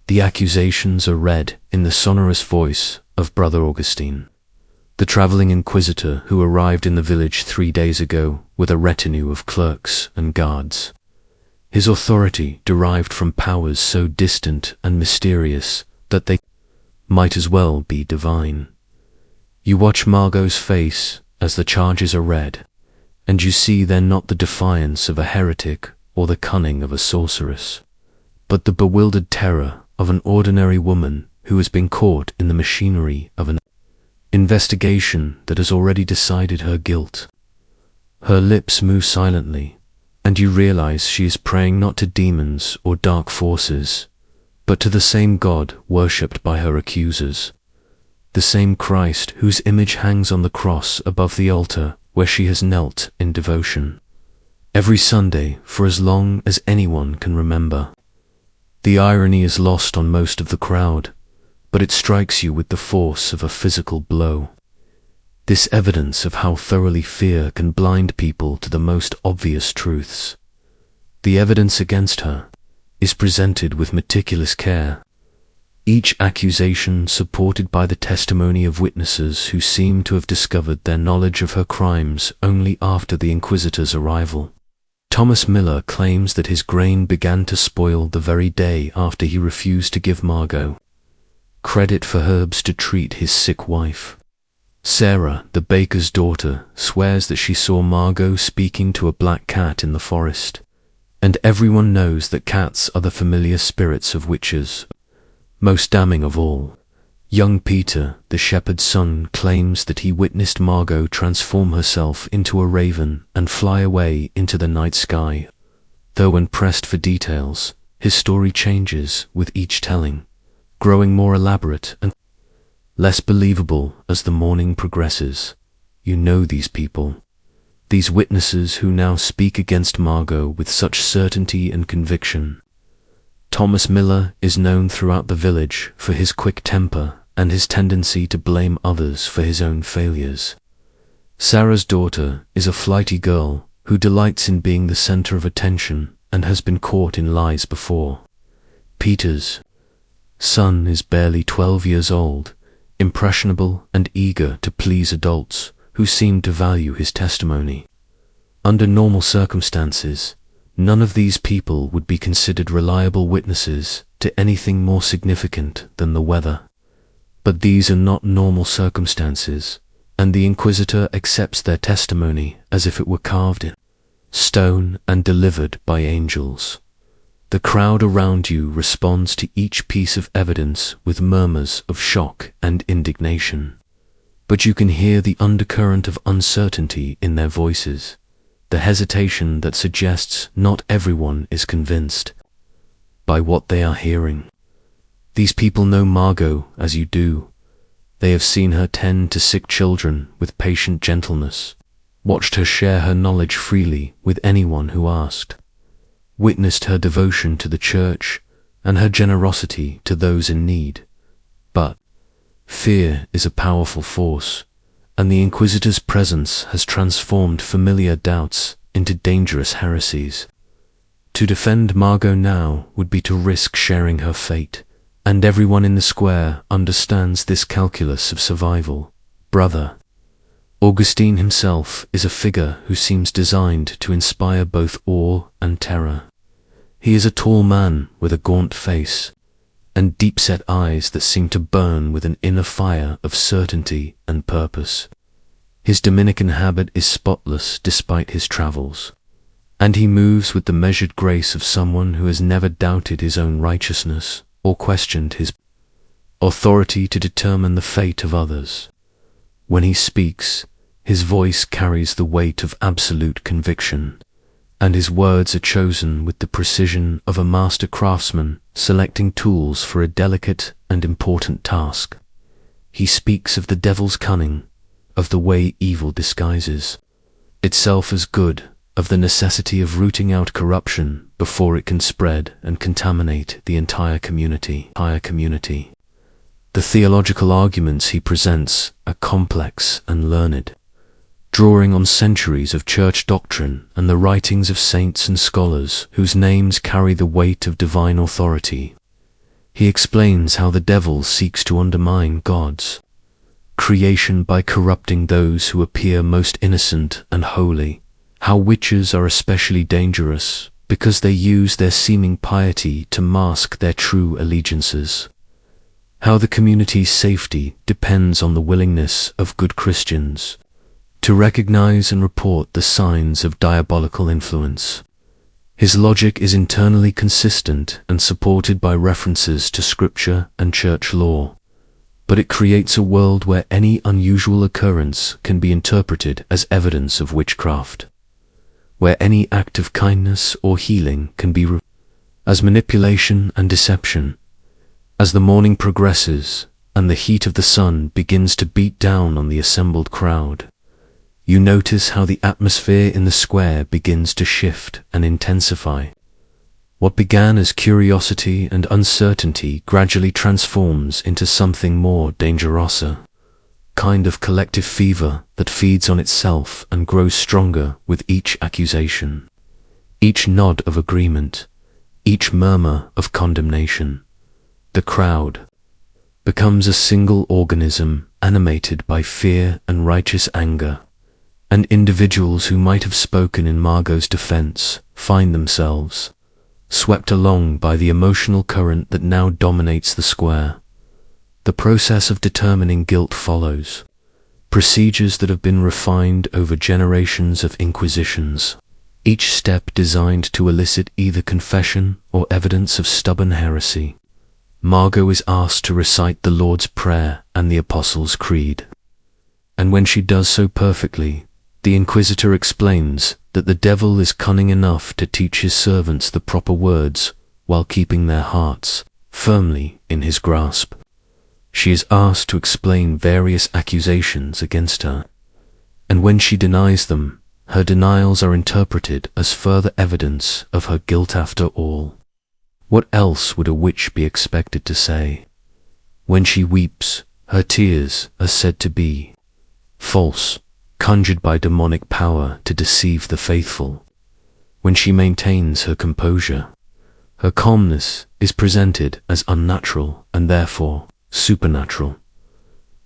The accusations are read in the sonorous voice of Brother Augustine, the travelling inquisitor who arrived in the village 3 days ago with a retinue of clerks and guards. His authority derived from powers so distant and mysterious that they might as well be divine. You watch Margot's face as the charges are read, and you see they're not the defiance of a heretic or the cunning of a sorceress, but the bewildered terror of an ordinary woman who has been caught in the machinery of an investigation that has already decided her guilt. Her lips move silently, and you realize she is praying not to demons or dark forces, but to the same God worshipped by her accusers, the same Christ whose image hangs on the cross above the altar where she has knelt in devotion every Sunday for as long as anyone can remember. The irony is lost on most of the crowd, but it strikes you with the force of a physical blow. This evidence of how thoroughly fear can blind people to the most obvious truths. The evidence against her is presented with meticulous care, each accusation supported by the testimony of witnesses who seem to have discovered their knowledge of her crimes only after the Inquisitor's arrival. Thomas Miller claims that his grain began to spoil the very day after he refused to give Margot credit for herbs to treat his sick wife. Sarah, the baker's daughter, swears that she saw Margot speaking to a black cat in the forest, and everyone knows that cats are the familiar spirits of witches. Most damning of all, young Peter, the shepherd's son, claims that he witnessed Margot transform herself into a raven and fly away into the night sky. Though when pressed for details, his story changes with each telling, growing more elaborate and less believable as the morning progresses. You know these people, these witnesses who now speak against Margot with such certainty and conviction. Thomas Miller is known throughout the village for his quick temper and his tendency to blame others for his own failures. Sarah's daughter is a flighty girl who delights in being the center of attention and has been caught in lies before. Peter's son is barely 12 years old, impressionable and eager to please adults who seem to value his testimony. Under normal circumstances, none of these people would be considered reliable witnesses to anything more significant than the weather. But these are not normal circumstances, and the Inquisitor accepts their testimony as if it were carved in stone and delivered by angels. The crowd around you responds to each piece of evidence with murmurs of shock and indignation. But you can hear the undercurrent of uncertainty in their voices, the hesitation that suggests not everyone is convinced by what they are hearing. These people know Margot as you do. They have seen her tend to sick children with patient gentleness, watched her share her knowledge freely with anyone who asked, witnessed her devotion to the church and her generosity to those in need. But fear is a powerful force, and the Inquisitor's presence has transformed familiar doubts into dangerous heresies. To defend Margot now would be to risk sharing her fate, and everyone in the square understands this calculus of survival. Brother Augustine himself is a figure who seems designed to inspire both awe and terror. He is a tall man with a gaunt face, and deep-set eyes that seem to burn with an inner fire of certainty and purpose. His Dominican habit is spotless despite his travels, and he moves with the measured grace of someone who has never doubted his own righteousness or questioned his authority to determine the fate of others. When he speaks, his voice carries the weight of absolute conviction, and his words are chosen with the precision of a master craftsman selecting tools for a delicate and important task. He speaks of the devil's cunning, of the way evil disguises itself as good, of the necessity of rooting out corruption before it can spread and contaminate the entire community. The theological arguments he presents are complex and learned, drawing on centuries of church doctrine and the writings of saints and scholars whose names carry the weight of divine authority. He explains how the devil seeks to undermine God's creation by corrupting those who appear most innocent and holy, how witches are especially dangerous because they use their seeming piety to mask their true allegiances, how the community's safety depends on the willingness of good Christians to recognize and report the signs of diabolical influence. His logic is internally consistent and supported by references to scripture and church law, but it creates a world where any unusual occurrence can be interpreted as evidence of witchcraft, where any act of kindness or healing can be as manipulation and deception. As the morning progresses and the heat of the sun begins to beat down on the assembled crowd, you notice how the atmosphere in the square begins to shift and intensify. What began as curiosity and uncertainty gradually transforms into something more dangerous, a kind of collective fever that feeds on itself and grows stronger with each accusation, each nod of agreement, each murmur of condemnation. The crowd becomes a single organism animated by fear and righteous anger, and individuals who might have spoken in Margot's defense find themselves swept along by the emotional current that now dominates the square. The process of determining guilt follows, procedures that have been refined over generations of inquisitions, each step designed to elicit either confession or evidence of stubborn heresy. Margot is asked to recite the Lord's Prayer and the Apostles' Creed, and when she does so perfectly, the Inquisitor explains that the devil is cunning enough to teach his servants the proper words while keeping their hearts firmly in his grasp. She is asked to explain various accusations against her, and when she denies them, her denials are interpreted as further evidence of her guilt after all. What else would a witch be expected to say? When she weeps, her tears are said to be false, conjured by demonic power to deceive the faithful. When she maintains her composure, her calmness is presented as unnatural and therefore supernatural.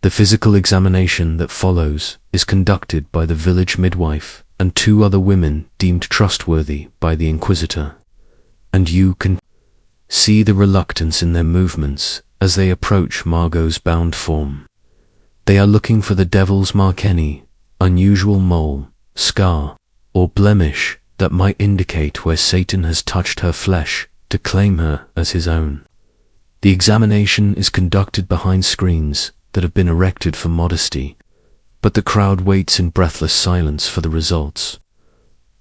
The physical examination that follows is conducted by the village midwife and 2 other women deemed trustworthy by the Inquisitor, and you can see the reluctance in their movements as they approach Margot's bound form. They are looking for the devil's mark, any unusual mole, scar, or blemish that might indicate where Satan has touched her flesh to claim her as his own. The examination is conducted behind screens that have been erected for modesty, but the crowd waits in breathless silence for the results.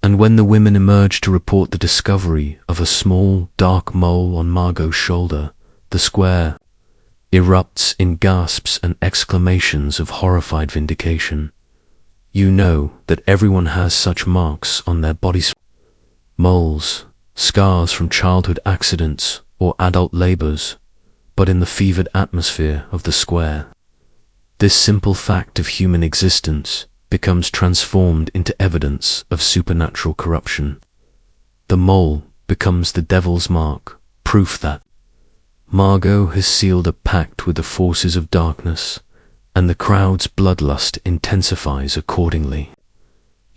And when the women emerge to report the discovery of a small, dark mole on Margot's shoulder, the square erupts in gasps and exclamations of horrified vindication. You know that everyone has such marks on their bodies. Moles, scars from childhood accidents or adult labors, but in the fevered atmosphere of the square, this simple fact of human existence becomes transformed into evidence of supernatural corruption. The mole becomes the devil's mark, proof that Margot has sealed a pact with the forces of darkness, and the crowd's bloodlust intensifies accordingly.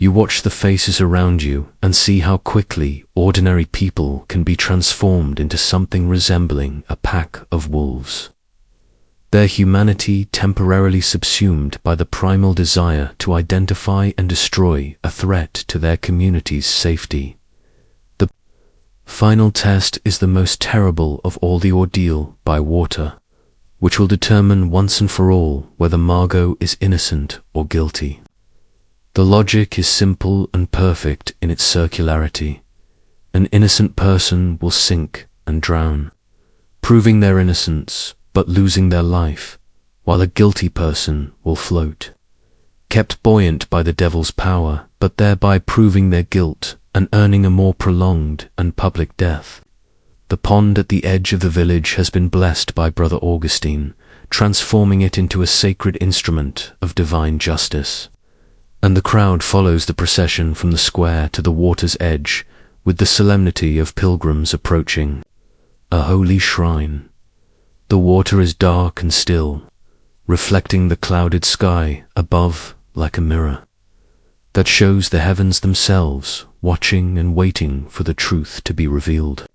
You watch the faces around you and see how quickly ordinary people can be transformed into something resembling a pack of wolves. Their humanity temporarily subsumed by the primal desire to identify and destroy a threat to their community's safety. The final test is the most terrible of all, the ordeal by water, which will determine once and for all whether Margot is innocent or guilty. The logic is simple and perfect in its circularity. An innocent person will sink and drown, proving their innocence but losing their life, while a guilty person will float, kept buoyant by the devil's power, but thereby proving their guilt and earning a more prolonged and public death. The pond at the edge of the village has been blessed by Brother Augustine, transforming it into a sacred instrument of divine justice. And the crowd follows the procession from the square to the water's edge with the solemnity of pilgrims approaching a holy shrine. The water is dark and still, reflecting the clouded sky above like a mirror that shows the heavens themselves watching and waiting for the truth to be revealed.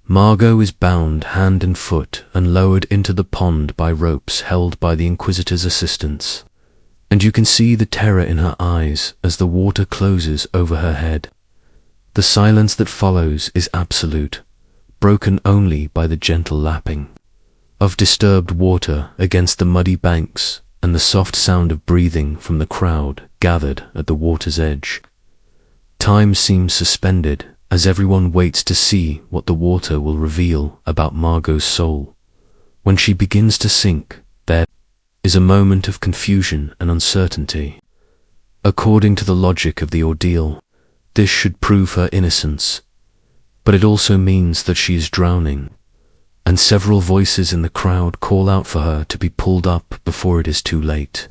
Margot is bound hand and foot and lowered into the pond by ropes held by the Inquisitor's assistants, and you can see the terror in her eyes as the water closes over her head. The silence that follows is absolute, broken only by the gentle lapping of disturbed water against the muddy banks and the soft sound of breathing from the crowd gathered at the water's edge. Time seems suspended as everyone waits to see what the water will reveal about Margot's soul. When she begins to sink, there is a moment of confusion and uncertainty. According to the logic of the ordeal, this should prove her innocence, but it also means that she is drowning, and several voices in the crowd call out for her to be pulled up before it is too late.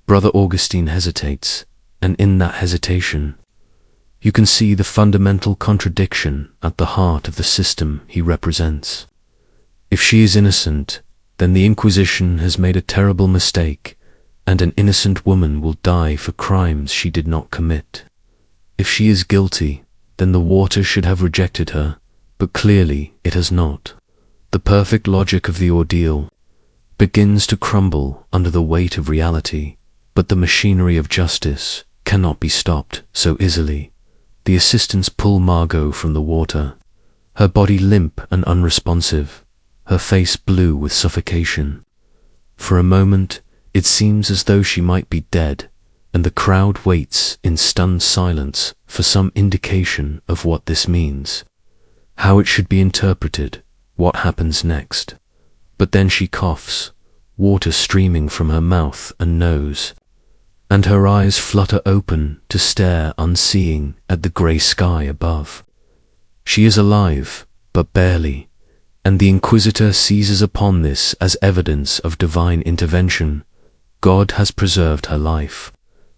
Brother Augustine hesitates, and in that hesitation, you can see the fundamental contradiction at the heart of the system he represents. If she is innocent, then the Inquisition has made a terrible mistake, and an innocent woman will die for crimes she did not commit. If she is guilty, then the water should have rejected her, but clearly it has not. The perfect logic of the ordeal begins to crumble under the weight of reality, but the machinery of justice cannot be stopped so easily. The assistants pull Margot from the water, her body limp and unresponsive, her face blue with suffocation. For a moment, it seems as though she might be dead, and the crowd waits in stunned silence for some indication of what this means, how it should be interpreted, what happens next. But then she coughs, water streaming from her mouth and nose, and her eyes flutter open to stare unseeing at the grey sky above. She is alive, but barely, and the Inquisitor seizes upon this as evidence of divine intervention. God has preserved her life,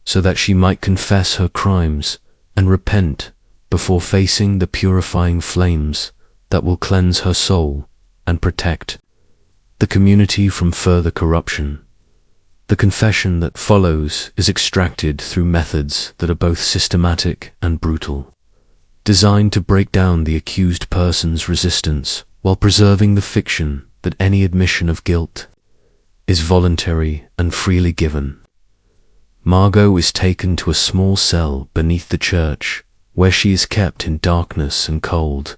so that she might confess her crimes and repent before facing the purifying flames that will cleanse her soul and protect the community from further corruption. The confession that follows is extracted through methods that are both systematic and brutal, designed to break down the accused person's resistance while preserving the fiction that any admission of guilt is voluntary and freely given. Margot is taken to a small cell beneath the church, where she is kept in darkness and cold,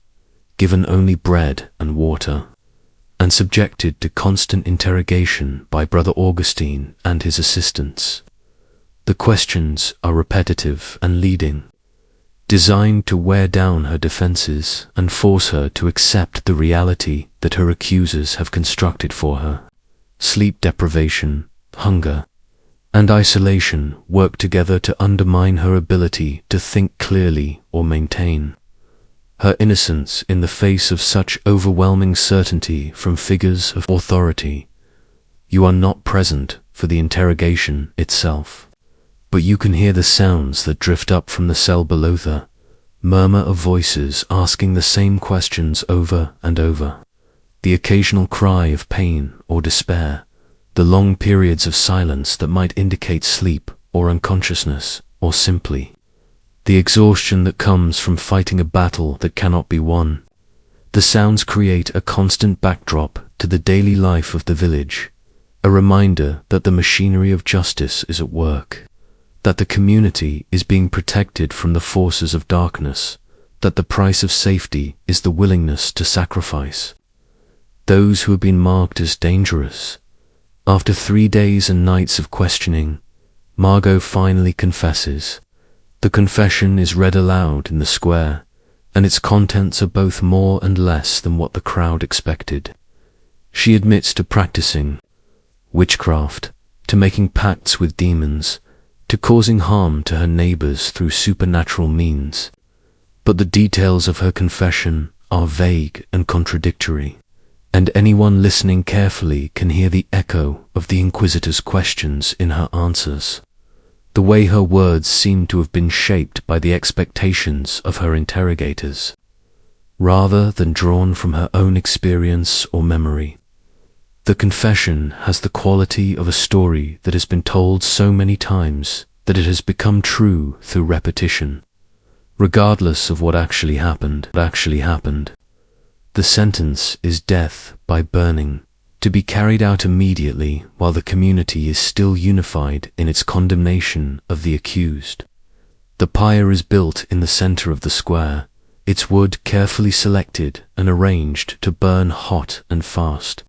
given only bread and water, and subjected to constant interrogation by Brother Augustine and his assistants. The questions are repetitive and leading, designed to wear down her defenses and force her to accept the reality that her accusers have constructed for her. Sleep deprivation, hunger, and isolation work together to undermine her ability to think clearly or maintain her innocence in the face of such overwhelming certainty from figures of authority. You are not present for the interrogation itself, but you can hear the sounds that drift up from the cell below, the murmur of voices asking the same questions over and over, the occasional cry of pain or despair, the long periods of silence that might indicate sleep or unconsciousness, or simply the exhaustion that comes from fighting a battle that cannot be won. The sounds create a constant backdrop to the daily life of the village, a reminder that the machinery of justice is at work, that the community is being protected from the forces of darkness, that the price of safety is the willingness to sacrifice those who have been marked as dangerous. After 3 days and nights of questioning, Margot finally confesses. The confession is read aloud in the square, and its contents are both more and less than what the crowd expected. She admits to practicing witchcraft, to making pacts with demons, to causing harm to her neighbors through supernatural means. But the details of her confession are vague and contradictory, and anyone listening carefully can hear the echo of the Inquisitor's questions in her answers. The way her words seem to have been shaped by the expectations of her interrogators, rather than drawn from her own experience or memory. The confession has the quality of a story that has been told so many times that it has become true through repetition, regardless of what actually happened. The sentence is death by burning, to be carried out immediately while the community is still unified in its condemnation of the accused. The pyre is built in the center of the square, its wood carefully selected and arranged to burn hot and fast,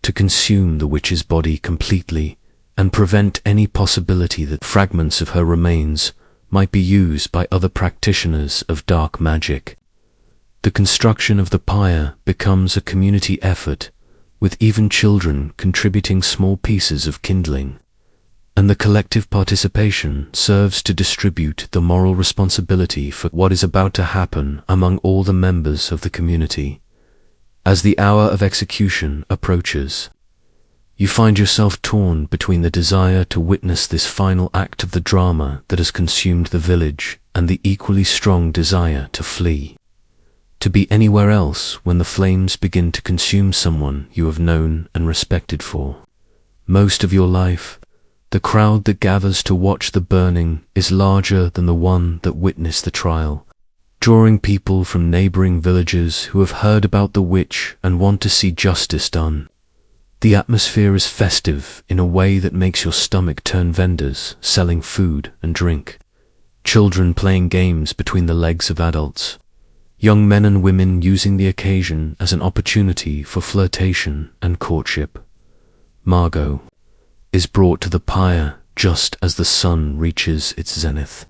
to consume the witch's body completely and prevent any possibility that fragments of her remains might be used by other practitioners of dark magic. The construction of the pyre becomes a community effort, with even children contributing small pieces of kindling, and the collective participation serves to distribute the moral responsibility for what is about to happen among all the members of the community. As the hour of execution approaches, you find yourself torn between the desire to witness this final act of the drama that has consumed the village and the equally strong desire to flee, to be anywhere else when the flames begin to consume someone you have known and respected for most of your life. The crowd that gathers to watch the burning is larger than the one that witnessed the trial, drawing people from neighboring villages who have heard about the witch and want to see justice done. The atmosphere is festive in a way that makes your stomach turn. Vendors selling food and drink, children playing games between the legs of adults, young men and women using the occasion as an opportunity for flirtation and courtship. Margot is brought to the pyre just as the sun reaches its zenith,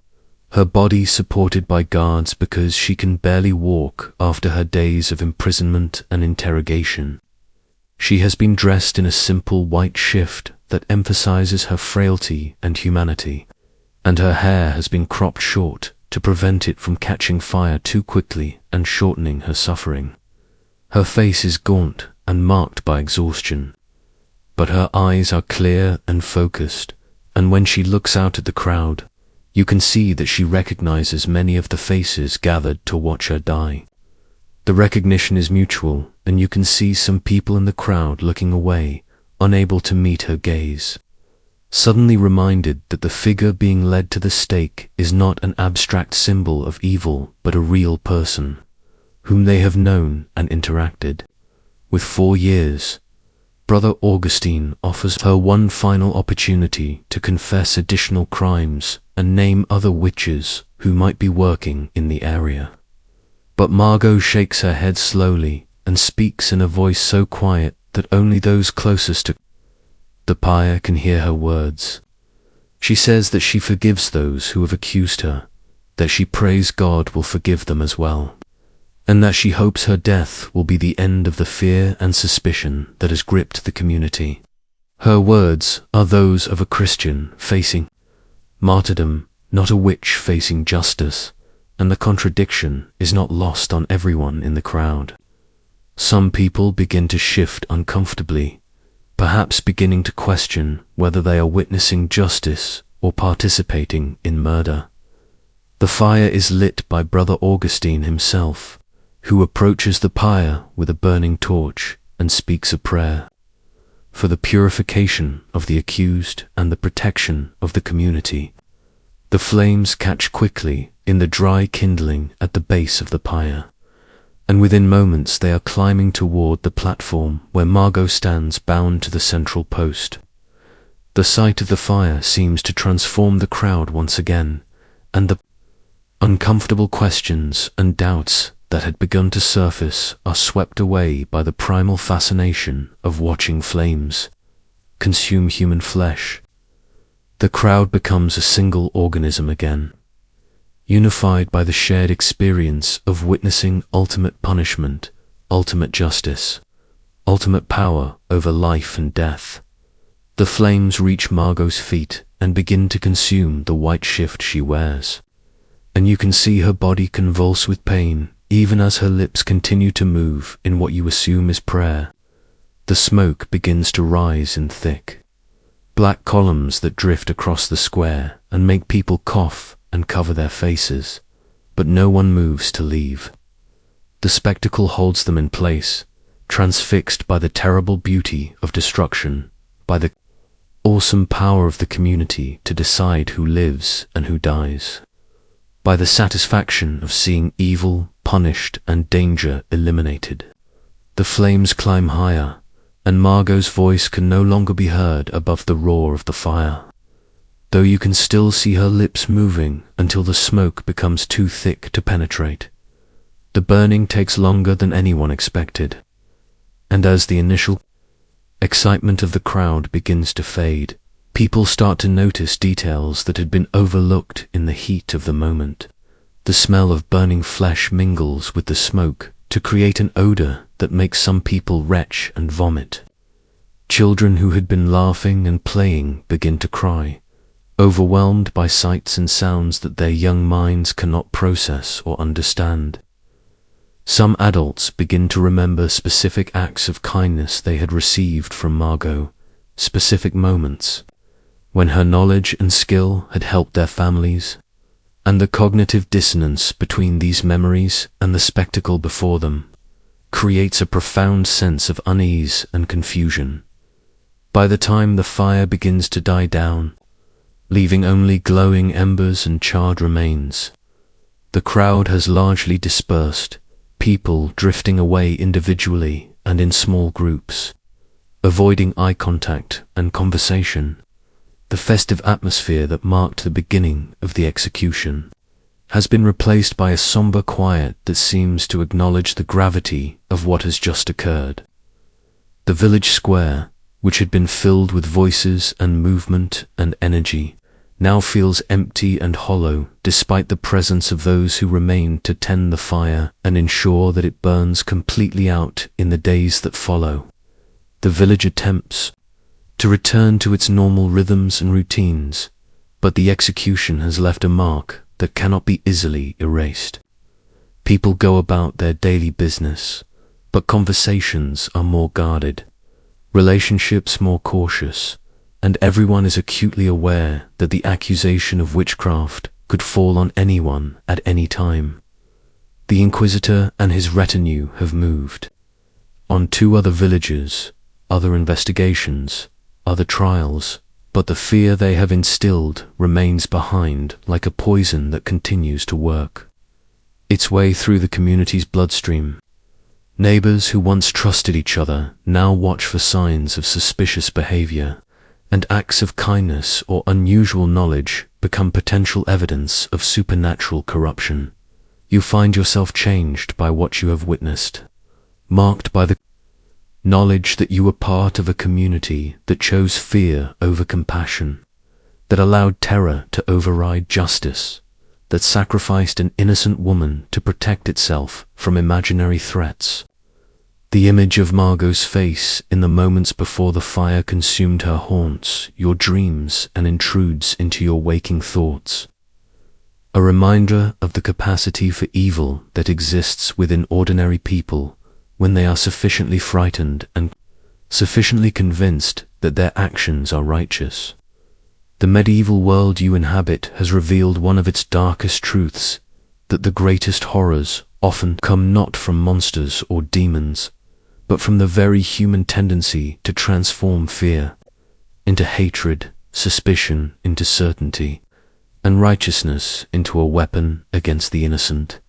her body supported by guards because she can barely walk after her days of imprisonment and interrogation. She has been dressed in a simple white shift that emphasizes her frailty and humanity, and her hair has been cropped short to prevent it from catching fire too quickly and shortening her suffering. Her face is gaunt and marked by exhaustion, but her eyes are clear and focused, and when she looks out at the crowd, you can see that she recognizes many of the faces gathered to watch her die. The recognition is mutual, and you can see some people in the crowd looking away, unable to meet her gaze, suddenly reminded that the figure being led to the stake is not an abstract symbol of evil but a real person, whom they have known and interacted with for years. Brother Augustine offers her one final opportunity to confess additional crimes and name other witches who might be working in the area. But Margot shakes her head slowly and speaks in a voice so quiet that only those closest to the pyre can hear her words. She says that she forgives those who have accused her, that she prays God will forgive them as well, and that she hopes her death will be the end of the fear and suspicion that has gripped the community. Her words are those of a Christian facing martyrdom, not a witch facing justice, and the contradiction is not lost on everyone in the crowd. Some people begin to shift uncomfortably, perhaps beginning to question whether they are witnessing justice or participating in murder. The fire is lit by Brother Augustine himself, who approaches the pyre with a burning torch and speaks a prayer for the purification of the accused and the protection of the community. The flames catch quickly in the dry kindling at the base of the pyre, and within moments they are climbing toward the platform where Margot stands bound to the central post. The sight of the fire seems to transform the crowd once again, and the uncomfortable questions and doubts that had begun to surface are swept away by the primal fascination of watching flames consume human flesh. The crowd becomes a single organism again, unified by the shared experience of witnessing ultimate punishment, ultimate justice, ultimate power over life and death. The flames reach Margot's feet and begin to consume the white shift she wears, and you can see her body convulse with pain even as her lips continue to move in what you assume is prayer. The smoke begins to rise in thick, black columns that drift across the square and make people cough and cover their faces, but no one moves to leave. The spectacle holds them in place, transfixed by the terrible beauty of destruction, by the awesome power of the community to decide who lives and who dies, by the satisfaction of seeing evil punished and danger eliminated. The flames climb higher, and Margot's voice can no longer be heard above the roar of the fire, though you can still see her lips moving until the smoke becomes too thick to penetrate. The burning takes longer than anyone expected, and as the initial excitement of the crowd begins to fade, people start to notice details that had been overlooked in the heat of the moment. The smell of burning flesh mingles with the smoke to create an odor that makes some people retch and vomit. Children who had been laughing and playing begin to cry, overwhelmed by sights and sounds that their young minds cannot process or understand. Some adults begin to remember specific acts of kindness they had received from Margot, specific moments when her knowledge and skill had helped their families, and the cognitive dissonance between these memories and the spectacle before them creates a profound sense of unease and confusion. By the time the fire begins to die down, leaving only glowing embers and charred remains, the crowd has largely dispersed, people drifting away individually and in small groups, avoiding eye contact and conversation. The festive atmosphere that marked the beginning of the execution has been replaced by a somber quiet that seems to acknowledge the gravity of what has just occurred. The village square, which had been filled with voices and movement and energy, now feels empty and hollow despite the presence of those who remain to tend the fire and ensure that it burns completely out in the days that follow. The village attempts to return to its normal rhythms and routines, but the execution has left a mark that cannot be easily erased. People go about their daily business, but conversations are more guarded, relationships more cautious, and everyone is acutely aware that the accusation of witchcraft could fall on anyone at any time. The Inquisitor and his retinue have moved on 2 other villages, other investigations, other trials, but the fear they have instilled remains behind like a poison that continues to work its way through the community's bloodstream. Neighbors who once trusted each other now watch for signs of suspicious behavior, and acts of kindness or unusual knowledge become potential evidence of supernatural corruption. You find yourself changed by what you have witnessed, marked by the knowledge that you were part of a community that chose fear over compassion, that allowed terror to override justice, that sacrificed an innocent woman to protect itself from imaginary threats. The image of Margot's face in the moments before the fire consumed her haunts your dreams and intrudes into your waking thoughts. A reminder of the capacity for evil that exists within ordinary people when they are sufficiently frightened and sufficiently convinced that their actions are righteous. The medieval world you inhabit has revealed one of its darkest truths, that the greatest horrors often come not from monsters or demons, but from the very human tendency to transform fear into hatred, suspicion into certainty, and righteousness into a weapon against the innocent.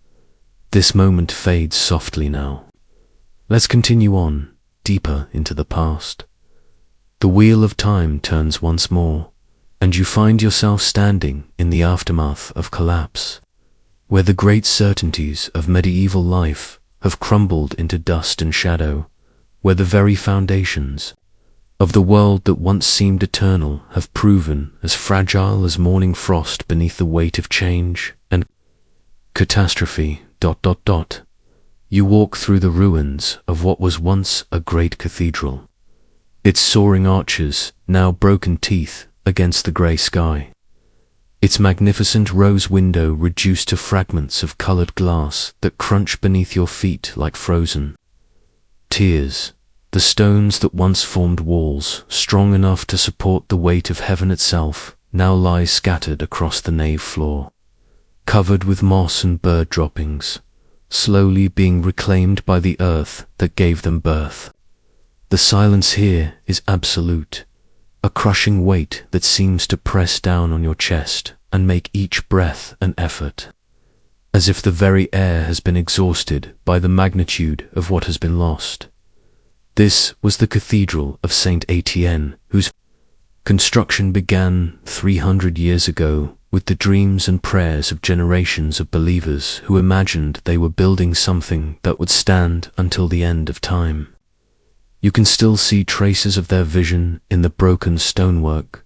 This moment fades softly now. Let's continue on, deeper into the past. The wheel of time turns once more, and you find yourself standing in the aftermath of collapse, where the great certainties of medieval life have crumbled into dust and shadow, where the very foundations of the world that once seemed eternal have proven as fragile as morning frost beneath the weight of change and catastrophe. You walk through the ruins of what was once a great cathedral, its soaring arches now broken teeth against the grey sky, its magnificent rose window reduced to fragments of coloured glass that crunch beneath your feet like frozen tears. The stones that once formed walls strong enough to support the weight of heaven itself now lie scattered across the nave floor, covered with moss and bird droppings, slowly being reclaimed by the earth that gave them birth. The silence here is absolute, a crushing weight that seems to press down on your chest and make each breath an effort, as if the very air has been exhausted by the magnitude of what has been lost. This was the Cathedral of Saint Etienne, whose construction began 300 years ago with the dreams and prayers of generations of believers who imagined they were building something that would stand until the end of time. You can still see traces of their vision in the broken stonework,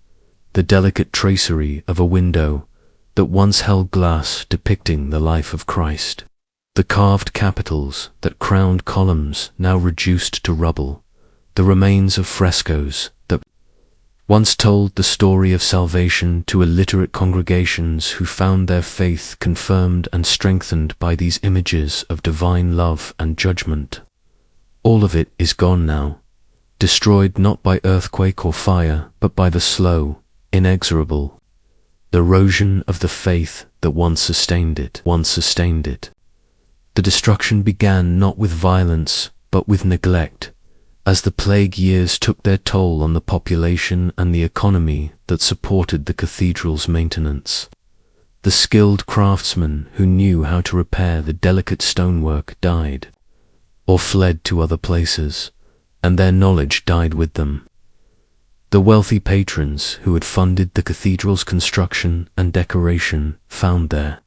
the delicate tracery of a window that once held glass depicting the life of Christ, the carved capitals that crowned columns now reduced to rubble, the remains of frescoes that once told the story of salvation to illiterate congregations who found their faith confirmed and strengthened by these images of divine love and judgment. All of it is gone now, destroyed not by earthquake or fire, but by the slow, inexorable erosion of the faith that once sustained it. The destruction began not with violence, but with neglect, as the plague years took their toll on the population and the economy that supported the cathedral's maintenance. The skilled craftsmen who knew how to repair the delicate stonework died, or fled to other places, and their knowledge died with them. The wealthy patrons who had funded the cathedral's construction and decoration found their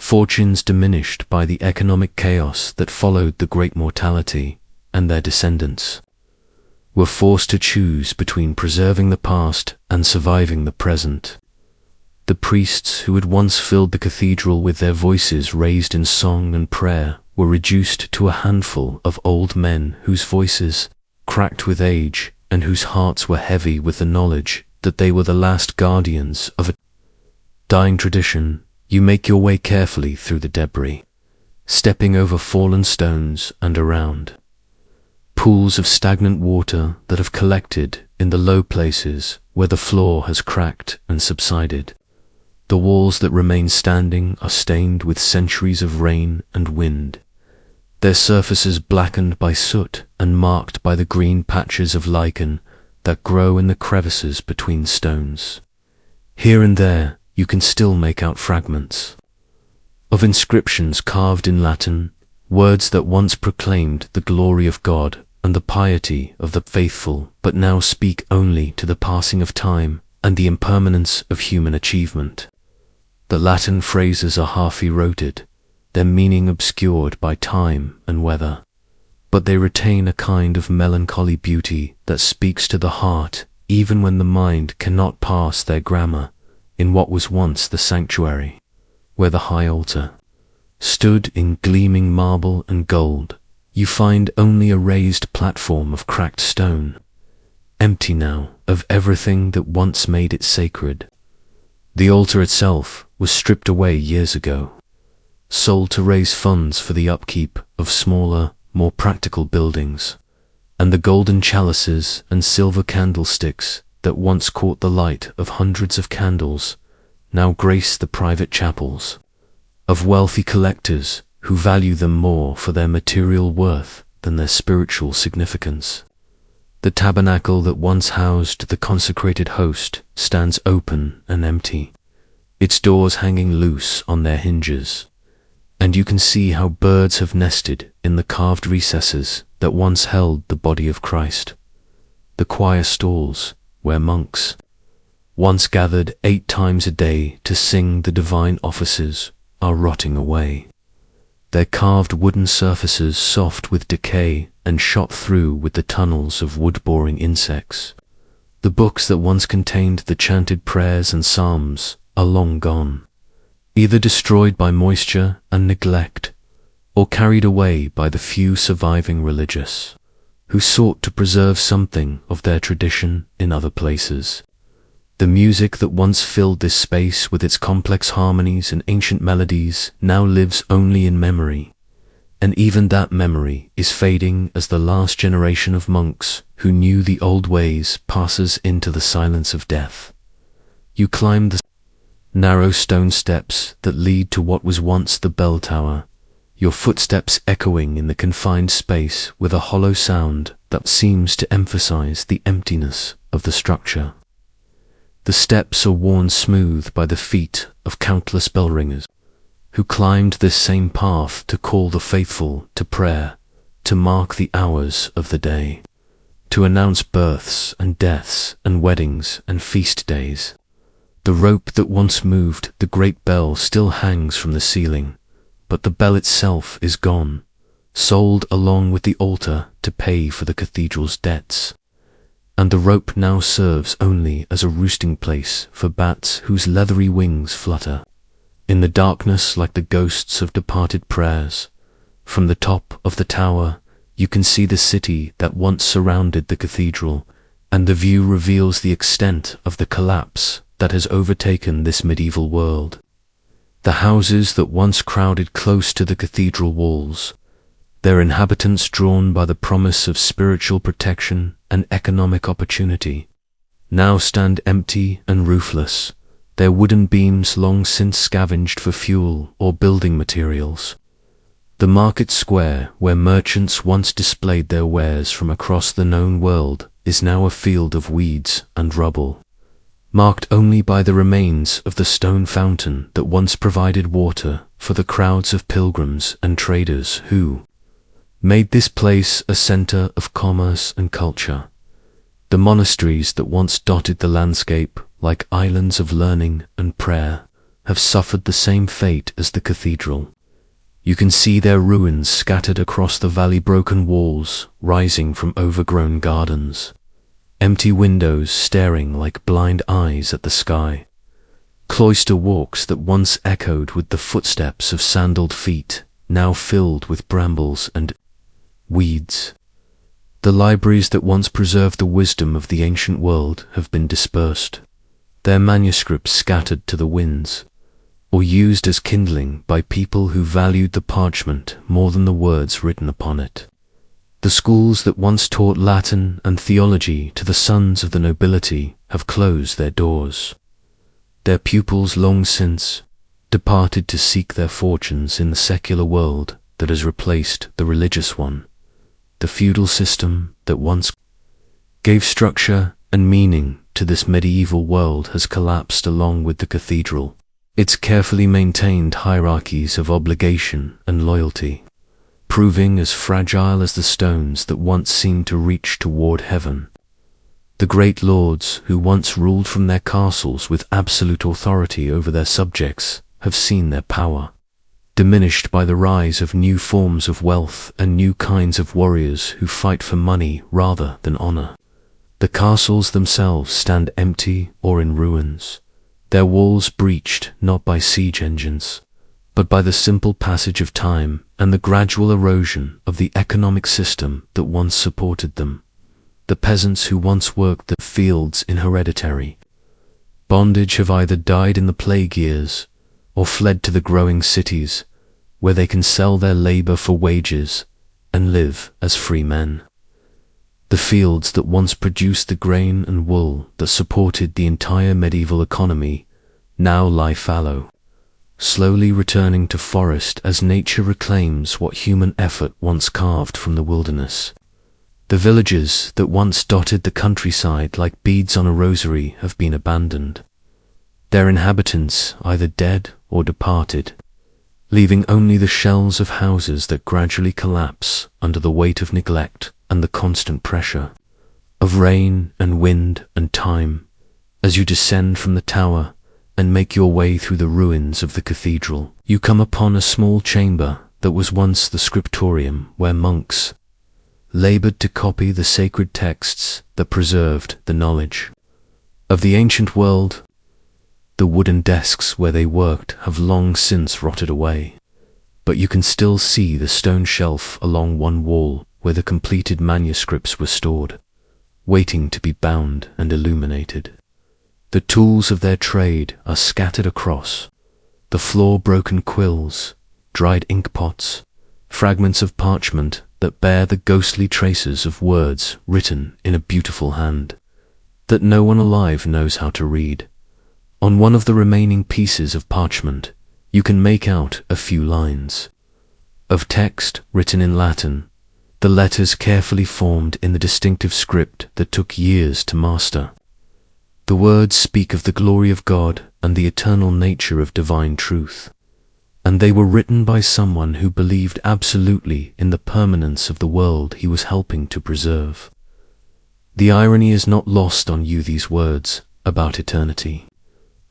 fortunes diminished by the economic chaos that followed the Great Mortality, and their descendants were forced to choose between preserving the past and surviving the present. The priests who had once filled the cathedral with their voices raised in song and prayer were reduced to a handful of old men whose voices, cracked with age, and whose hearts were heavy with the knowledge that they were the last guardians of a dying tradition. You make your way carefully through the debris, stepping over fallen stones and around pools of stagnant water that have collected in the low places where the floor has cracked and subsided. The walls that remain standing are stained with centuries of rain and wind, their surfaces blackened by soot and marked by the green patches of lichen that grow in the crevices between stones. Here and there, you can still make out fragments of inscriptions carved in Latin, words that once proclaimed the glory of God and the piety of the faithful, but now speak only to the passing of time and the impermanence of human achievement. The Latin phrases are half eroded, their meaning obscured by time and weather, but they retain a kind of melancholy beauty that speaks to the heart even when the mind cannot parse their grammar. In what was once the sanctuary, where the high altar stood in gleaming marble and gold, you find only a raised platform of cracked stone, empty now of everything that once made it sacred. The altar itself was stripped away years ago, sold to raise funds for the upkeep of smaller, more practical buildings, and the golden chalices and silver candlesticks that once caught the light of hundreds of candles now grace the private chapels of wealthy collectors who value them more for their material worth than their spiritual significance. The tabernacle that once housed the consecrated host stands open and empty, its doors hanging loose on their hinges, and you can see how birds have nested in the carved recesses that once held the body of Christ. The choir stalls, where monks once gathered 8 times a day to sing the divine offices, are rotting away, their carved wooden surfaces soft with decay and shot through with the tunnels of wood-boring insects. The books that once contained the chanted prayers and psalms are long gone, either destroyed by moisture and neglect, or carried away by the few surviving religious, who sought to preserve something of their tradition in other places. The music that once filled this space with its complex harmonies and ancient melodies now lives only in memory, and even that memory is fading as the last generation of monks who knew the old ways passes into the silence of death. You climb the narrow stone steps that lead to what was once the bell tower, your footsteps echoing in the confined space with a hollow sound that seems to emphasize the emptiness of the structure. The steps are worn smooth by the feet of countless bell ringers, who climbed this same path to call the faithful to prayer, to mark the hours of the day, to announce births and deaths and weddings and feast days. The rope that once moved the great bell still hangs from the ceiling, but the bell itself is gone, sold along with the altar to pay for the cathedral's debts. And the rope now serves only as a roosting place for bats whose leathery wings flutter in the darkness like the ghosts of departed prayers. From the top of the tower, you can see the city that once surrounded the cathedral, and the view reveals the extent of the collapse that has overtaken this medieval world. The houses that once crowded close to the cathedral walls, their inhabitants drawn by the promise of spiritual protection and economic opportunity, now stand empty and roofless, their wooden beams long since scavenged for fuel or building materials. The market square where merchants once displayed their wares from across the known world is now a field of weeds and rubble, marked only by the remains of the stone fountain that once provided water for the crowds of pilgrims and traders who made this place a center of commerce and culture. The monasteries that once dotted the landscape like islands of learning and prayer have suffered the same fate as the cathedral. You can see their ruins scattered across the valley-broken walls rising from overgrown gardens, empty windows staring like blind eyes at the sky, cloister walks that once echoed with the footsteps of sandaled feet now filled with brambles and weeds. The libraries that once preserved the wisdom of the ancient world have been dispersed, their manuscripts scattered to the winds, or used as kindling by people who valued the parchment more than the words written upon it. The schools that once taught Latin and theology to the sons of the nobility have closed their doors. Their pupils long since departed to seek their fortunes in the secular world that has replaced the religious one. The feudal system that once gave structure and meaning to this medieval world has collapsed along with the cathedral, its carefully maintained hierarchies of obligation and loyalty, proving as fragile as the stones that once seemed to reach toward heaven. The great lords who once ruled from their castles with absolute authority over their subjects have seen their power diminished by the rise of new forms of wealth and new kinds of warriors who fight for money rather than honor. The castles themselves stand empty or in ruins, their walls breached not by siege engines, but by the simple passage of time and the gradual erosion of the economic system that once supported them. The peasants who once worked the fields in hereditary bondage have either died in the plague years or fled to the growing cities, where they can sell their labor for wages and live as free men. The fields that once produced the grain and wool that supported the entire medieval economy now lie fallow, slowly returning to forest as nature reclaims what human effort once carved from the wilderness. The villages that once dotted the countryside like beads on a rosary have been abandoned. their inhabitants either dead or departed, leaving only the shells of houses that gradually collapse under the weight of neglect and the constant pressure of rain and wind and time. As you descend from the tower and make your way through the ruins of the cathedral, you come upon a small chamber that was once the scriptorium, where monks labored to copy the sacred texts that preserved the knowledge of the ancient world. The wooden desks where they worked have long since rotted away, but you can still see the stone shelf along one wall where the completed manuscripts were stored, waiting to be bound and illuminated. The tools of their trade are scattered across the floor, broken quills, dried ink pots, fragments of parchment that bear the ghostly traces of words written in a beautiful hand that no one alive knows how to read. On one of the remaining pieces of parchment, you can make out a few lines of text written in Latin, the letters carefully formed in the distinctive script that took years to master. The words speak of the glory of God and the eternal nature of divine truth, and they were written by someone who believed absolutely in the permanence of the world he was helping to preserve. The irony is not lost on you. These words about eternity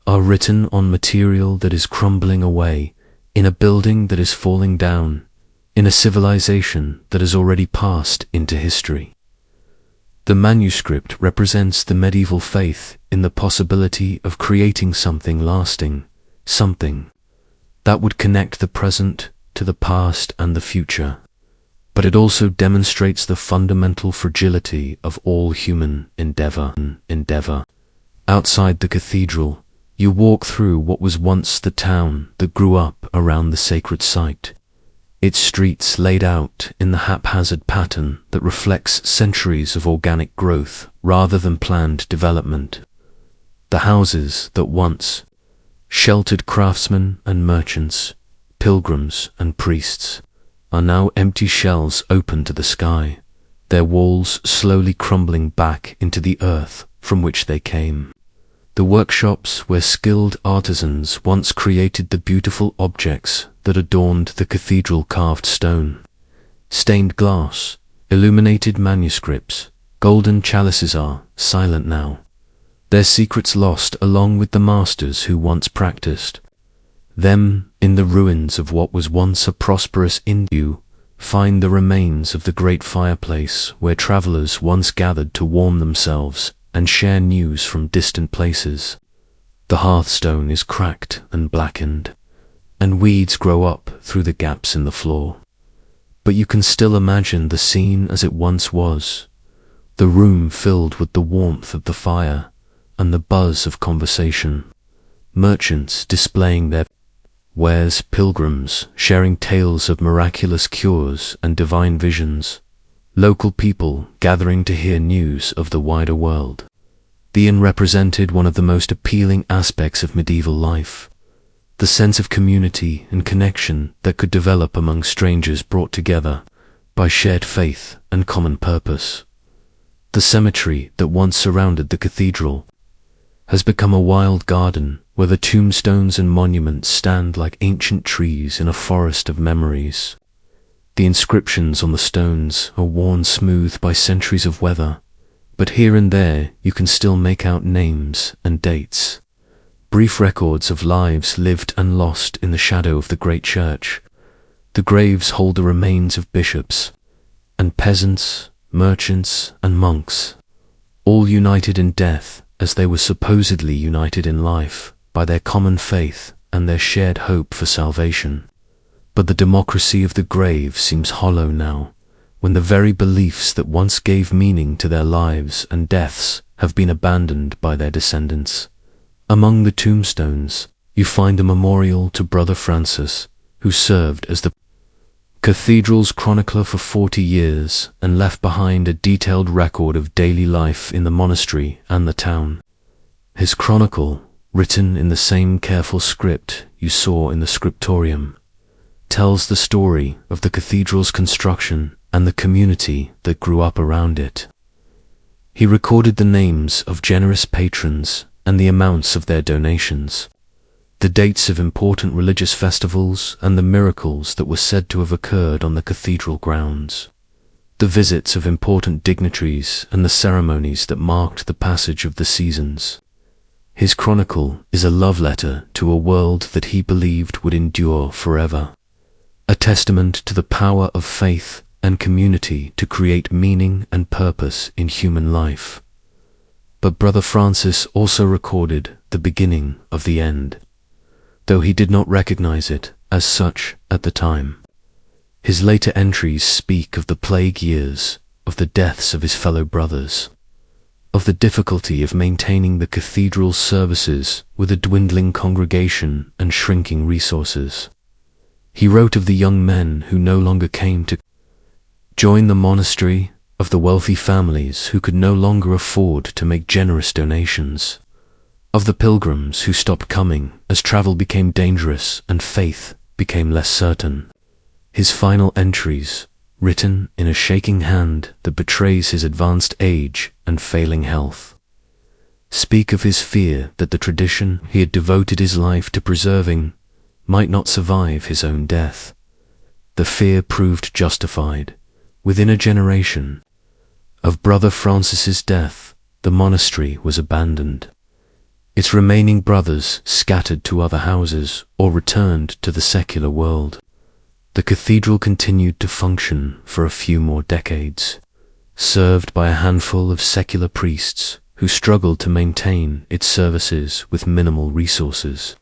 are written on material that is crumbling away, in a building that is falling down, in a civilization that has already passed into history. The manuscript represents the medieval faith in the possibility of creating something lasting, something that would connect the present to the past and the future. But it also demonstrates the fundamental fragility of all human endeavor. Outside the cathedral, you walk through what was once the town that grew up around the sacred site, its streets laid out in the haphazard pattern that reflects centuries of organic growth rather than planned development. The houses that once sheltered craftsmen and merchants, pilgrims and priests, are now empty shells open to the sky, their walls slowly crumbling back into the earth from which they came. The workshops where skilled artisans once created the beautiful objects that adorned the cathedral, carved stone, stained glass, illuminated manuscripts, golden chalices, are silent now, their secrets lost along with the masters who once practiced them. In the ruins of what was once a prosperous inn, you find the remains of the great fireplace where travelers once gathered to warm themselves and share news from distant places. The hearthstone is cracked and blackened, and weeds grow up through the gaps in the floor. But you can still imagine the scene as it once was, the room filled with the warmth of the fire and the buzz of conversation, merchants displaying their wares, pilgrims sharing tales of miraculous cures and divine visions, local people gathering to hear news of the wider world. The inn represented one of the most appealing aspects of medieval life, the sense of community and connection that could develop among strangers brought together by shared faith and common purpose. The cemetery that once surrounded the cathedral has become a wild garden where the tombstones and monuments stand like ancient trees in a forest of memories. The inscriptions on the stones are worn smooth by centuries of weather, but here and there you can still make out names and dates, brief records of lives lived and lost in the shadow of the great church. The graves hold the remains of bishops and peasants, merchants and monks, all united in death as they were supposedly united in life by their common faith and their shared hope for salvation. But the democracy of the grave seems hollow now, when the very beliefs that once gave meaning to their lives and deaths have been abandoned by their descendants. Among the tombstones, you find a memorial to Brother Francis, who served as the cathedral's chronicler for 40 years and left behind a detailed record of daily life in the monastery and the town. His chronicle, written in the same careful script you saw in the scriptorium, tells the story of the cathedral's construction and the community that grew up around it. He recorded the names of generous patrons and the amounts of their donations, the dates of important religious festivals and the miracles that were said to have occurred on the cathedral grounds, the visits of important dignitaries and the ceremonies that marked the passage of the seasons. His chronicle is a love letter to a world that he believed would endure forever, a testament to the power of faith and community to create meaning and purpose in human life. But Brother Francis also recorded the beginning of the end, though he did not recognize it as such at the time. His later entries speak of the plague years, of the deaths of his fellow brothers, of the difficulty of maintaining the cathedral's services with a dwindling congregation and shrinking resources. He wrote of the young men who no longer came to join the monastery, of the wealthy families who could no longer afford to make generous donations, of the pilgrims who stopped coming as travel became dangerous and faith became less certain. His final entries, written in a shaking hand that betrays his advanced age and failing health, speak of his fear that the tradition he had devoted his life to preserving might not survive his own death. The fear proved justified. Within a generation of Brother Francis's death, the monastery was abandoned. Its remaining brothers scattered to other houses or returned to the secular world. The cathedral continued to function for a few more decades, served by a handful of secular priests who struggled to maintain its services with minimal resources.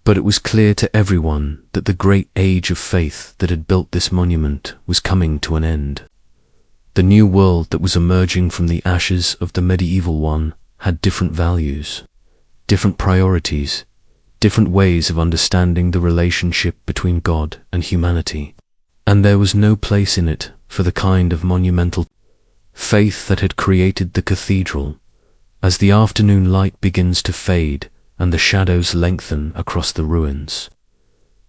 But it was clear to everyone that the great age of faith that had built this monument was coming to an end. The new world that was emerging from the ashes of the medieval one had different values, different priorities, different ways of understanding the relationship between God and humanity, and there was no place in it for the kind of monumental faith that had created the cathedral. As the afternoon light begins to fade and the shadows lengthen across the ruins,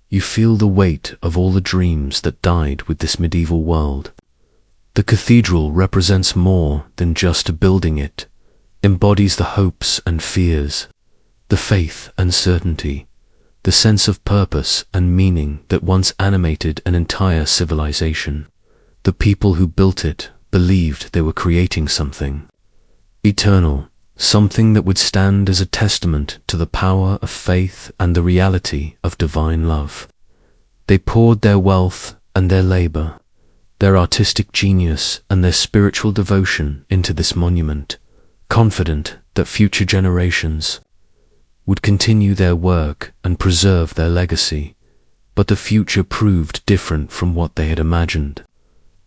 you feel the weight of all the dreams that died with this medieval world. The cathedral represents more than just a building. It embodies the hopes and fears, the faith and certainty, the sense of purpose and meaning that once animated an entire civilization. The people who built it believed they were creating something eternal, something that would stand as a testament to the power of faith and the reality of divine love. They poured their wealth and their labor, their artistic genius and their spiritual devotion into this monument, confident that future generations would continue their work and preserve their legacy. But the future proved different from what they had imagined.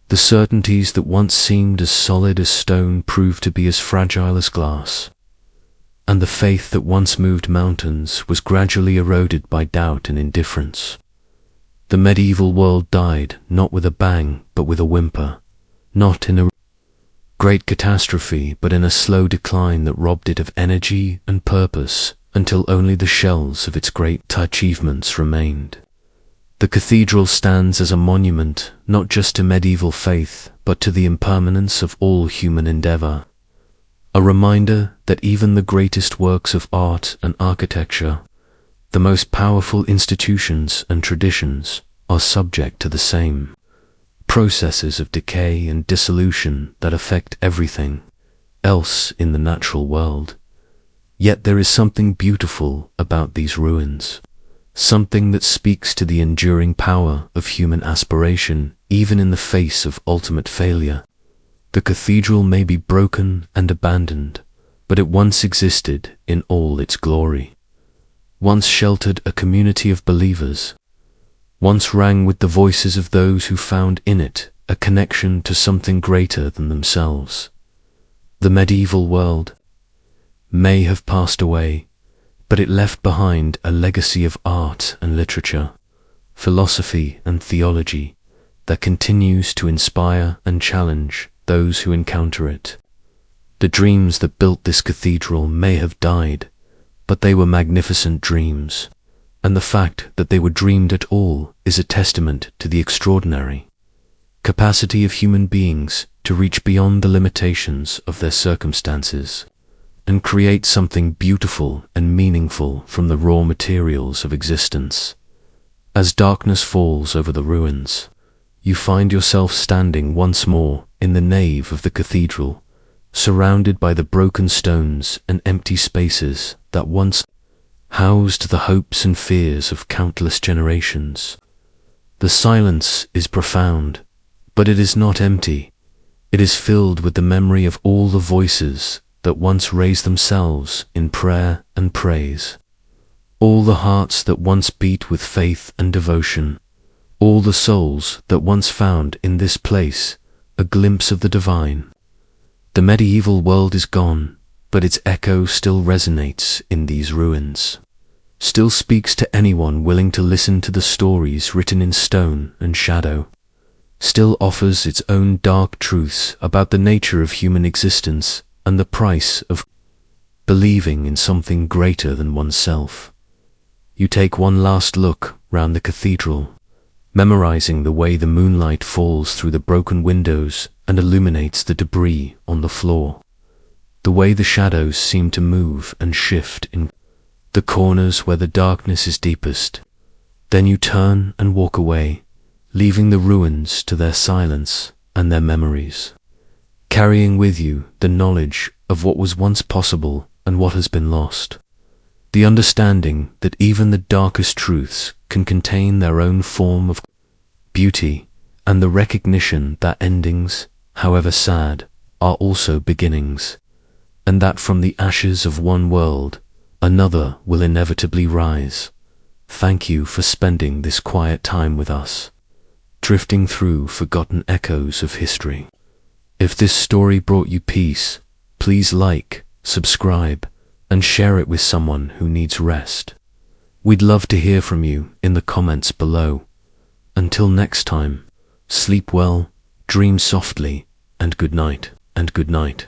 The certainties that once seemed as solid as stone proved to be as fragile as glass, and the faith that once moved mountains was gradually eroded by doubt and indifference. The medieval world died not with a bang but with a whimper, not in a great catastrophe but in a slow decline that robbed it of energy and purpose until only the shells of its great achievements remained. The cathedral stands as a monument not just to medieval faith but to the impermanence of all human endeavor, a reminder that even the greatest works of art and architecture, the most powerful institutions and traditions, are subject to the same processes of decay and dissolution that affect everything else in the natural world. Yet there is something beautiful about these ruins, something that speaks to the enduring power of human aspiration even in the face of ultimate failure. The cathedral may be broken and abandoned, but it once existed in all its glory, once sheltered a community of believers, once rang with the voices of those who found in it a connection to something greater than themselves. The medieval world may have passed away, but it left behind a legacy of art and literature, philosophy and theology that continues to inspire and challenge those who encounter it. The dreams that built this cathedral may have died, but they were magnificent dreams, and the fact that they were dreamed at all is a testament to the extraordinary capacity of human beings to reach beyond the limitations of their circumstances. and create something beautiful and meaningful from the raw materials of existence. As darkness falls over the ruins, you find yourself standing once more in the nave of the cathedral, surrounded by the broken stones and empty spaces that once housed the hopes and fears of countless generations. The silence is profound, but it is not empty. It is filled with the memory of all the voices that once raised themselves in prayer and praise, all the hearts that once beat with faith and devotion, all the souls that once found in this place a glimpse of the divine. The medieval world is gone, but its echo still resonates in these ruins, still speaks to anyone willing to listen to the stories written in stone and shadow, still offers its own dark truths about the nature of human existence and the price of believing in something greater than oneself. You take one last look round the cathedral, memorizing the way the moonlight falls through the broken windows and illuminates the debris on the floor, the way the shadows seem to move and shift in the corners where the darkness is deepest. Then you turn and walk away, leaving the ruins to their silence and their memories, carrying with you the knowledge of what was once possible and what has been lost, the understanding that even the darkest truths can contain their own form of beauty, and the recognition that endings, however sad, are also beginnings, and that from the ashes of one world, another will inevitably rise. Thank you for spending this quiet time with us, drifting through forgotten echoes of history. If this story brought you peace, please like, subscribe, and share it with someone who needs rest. We'd love to hear from you in the comments below. Until next time, sleep well, dream softly, and good night, and good night.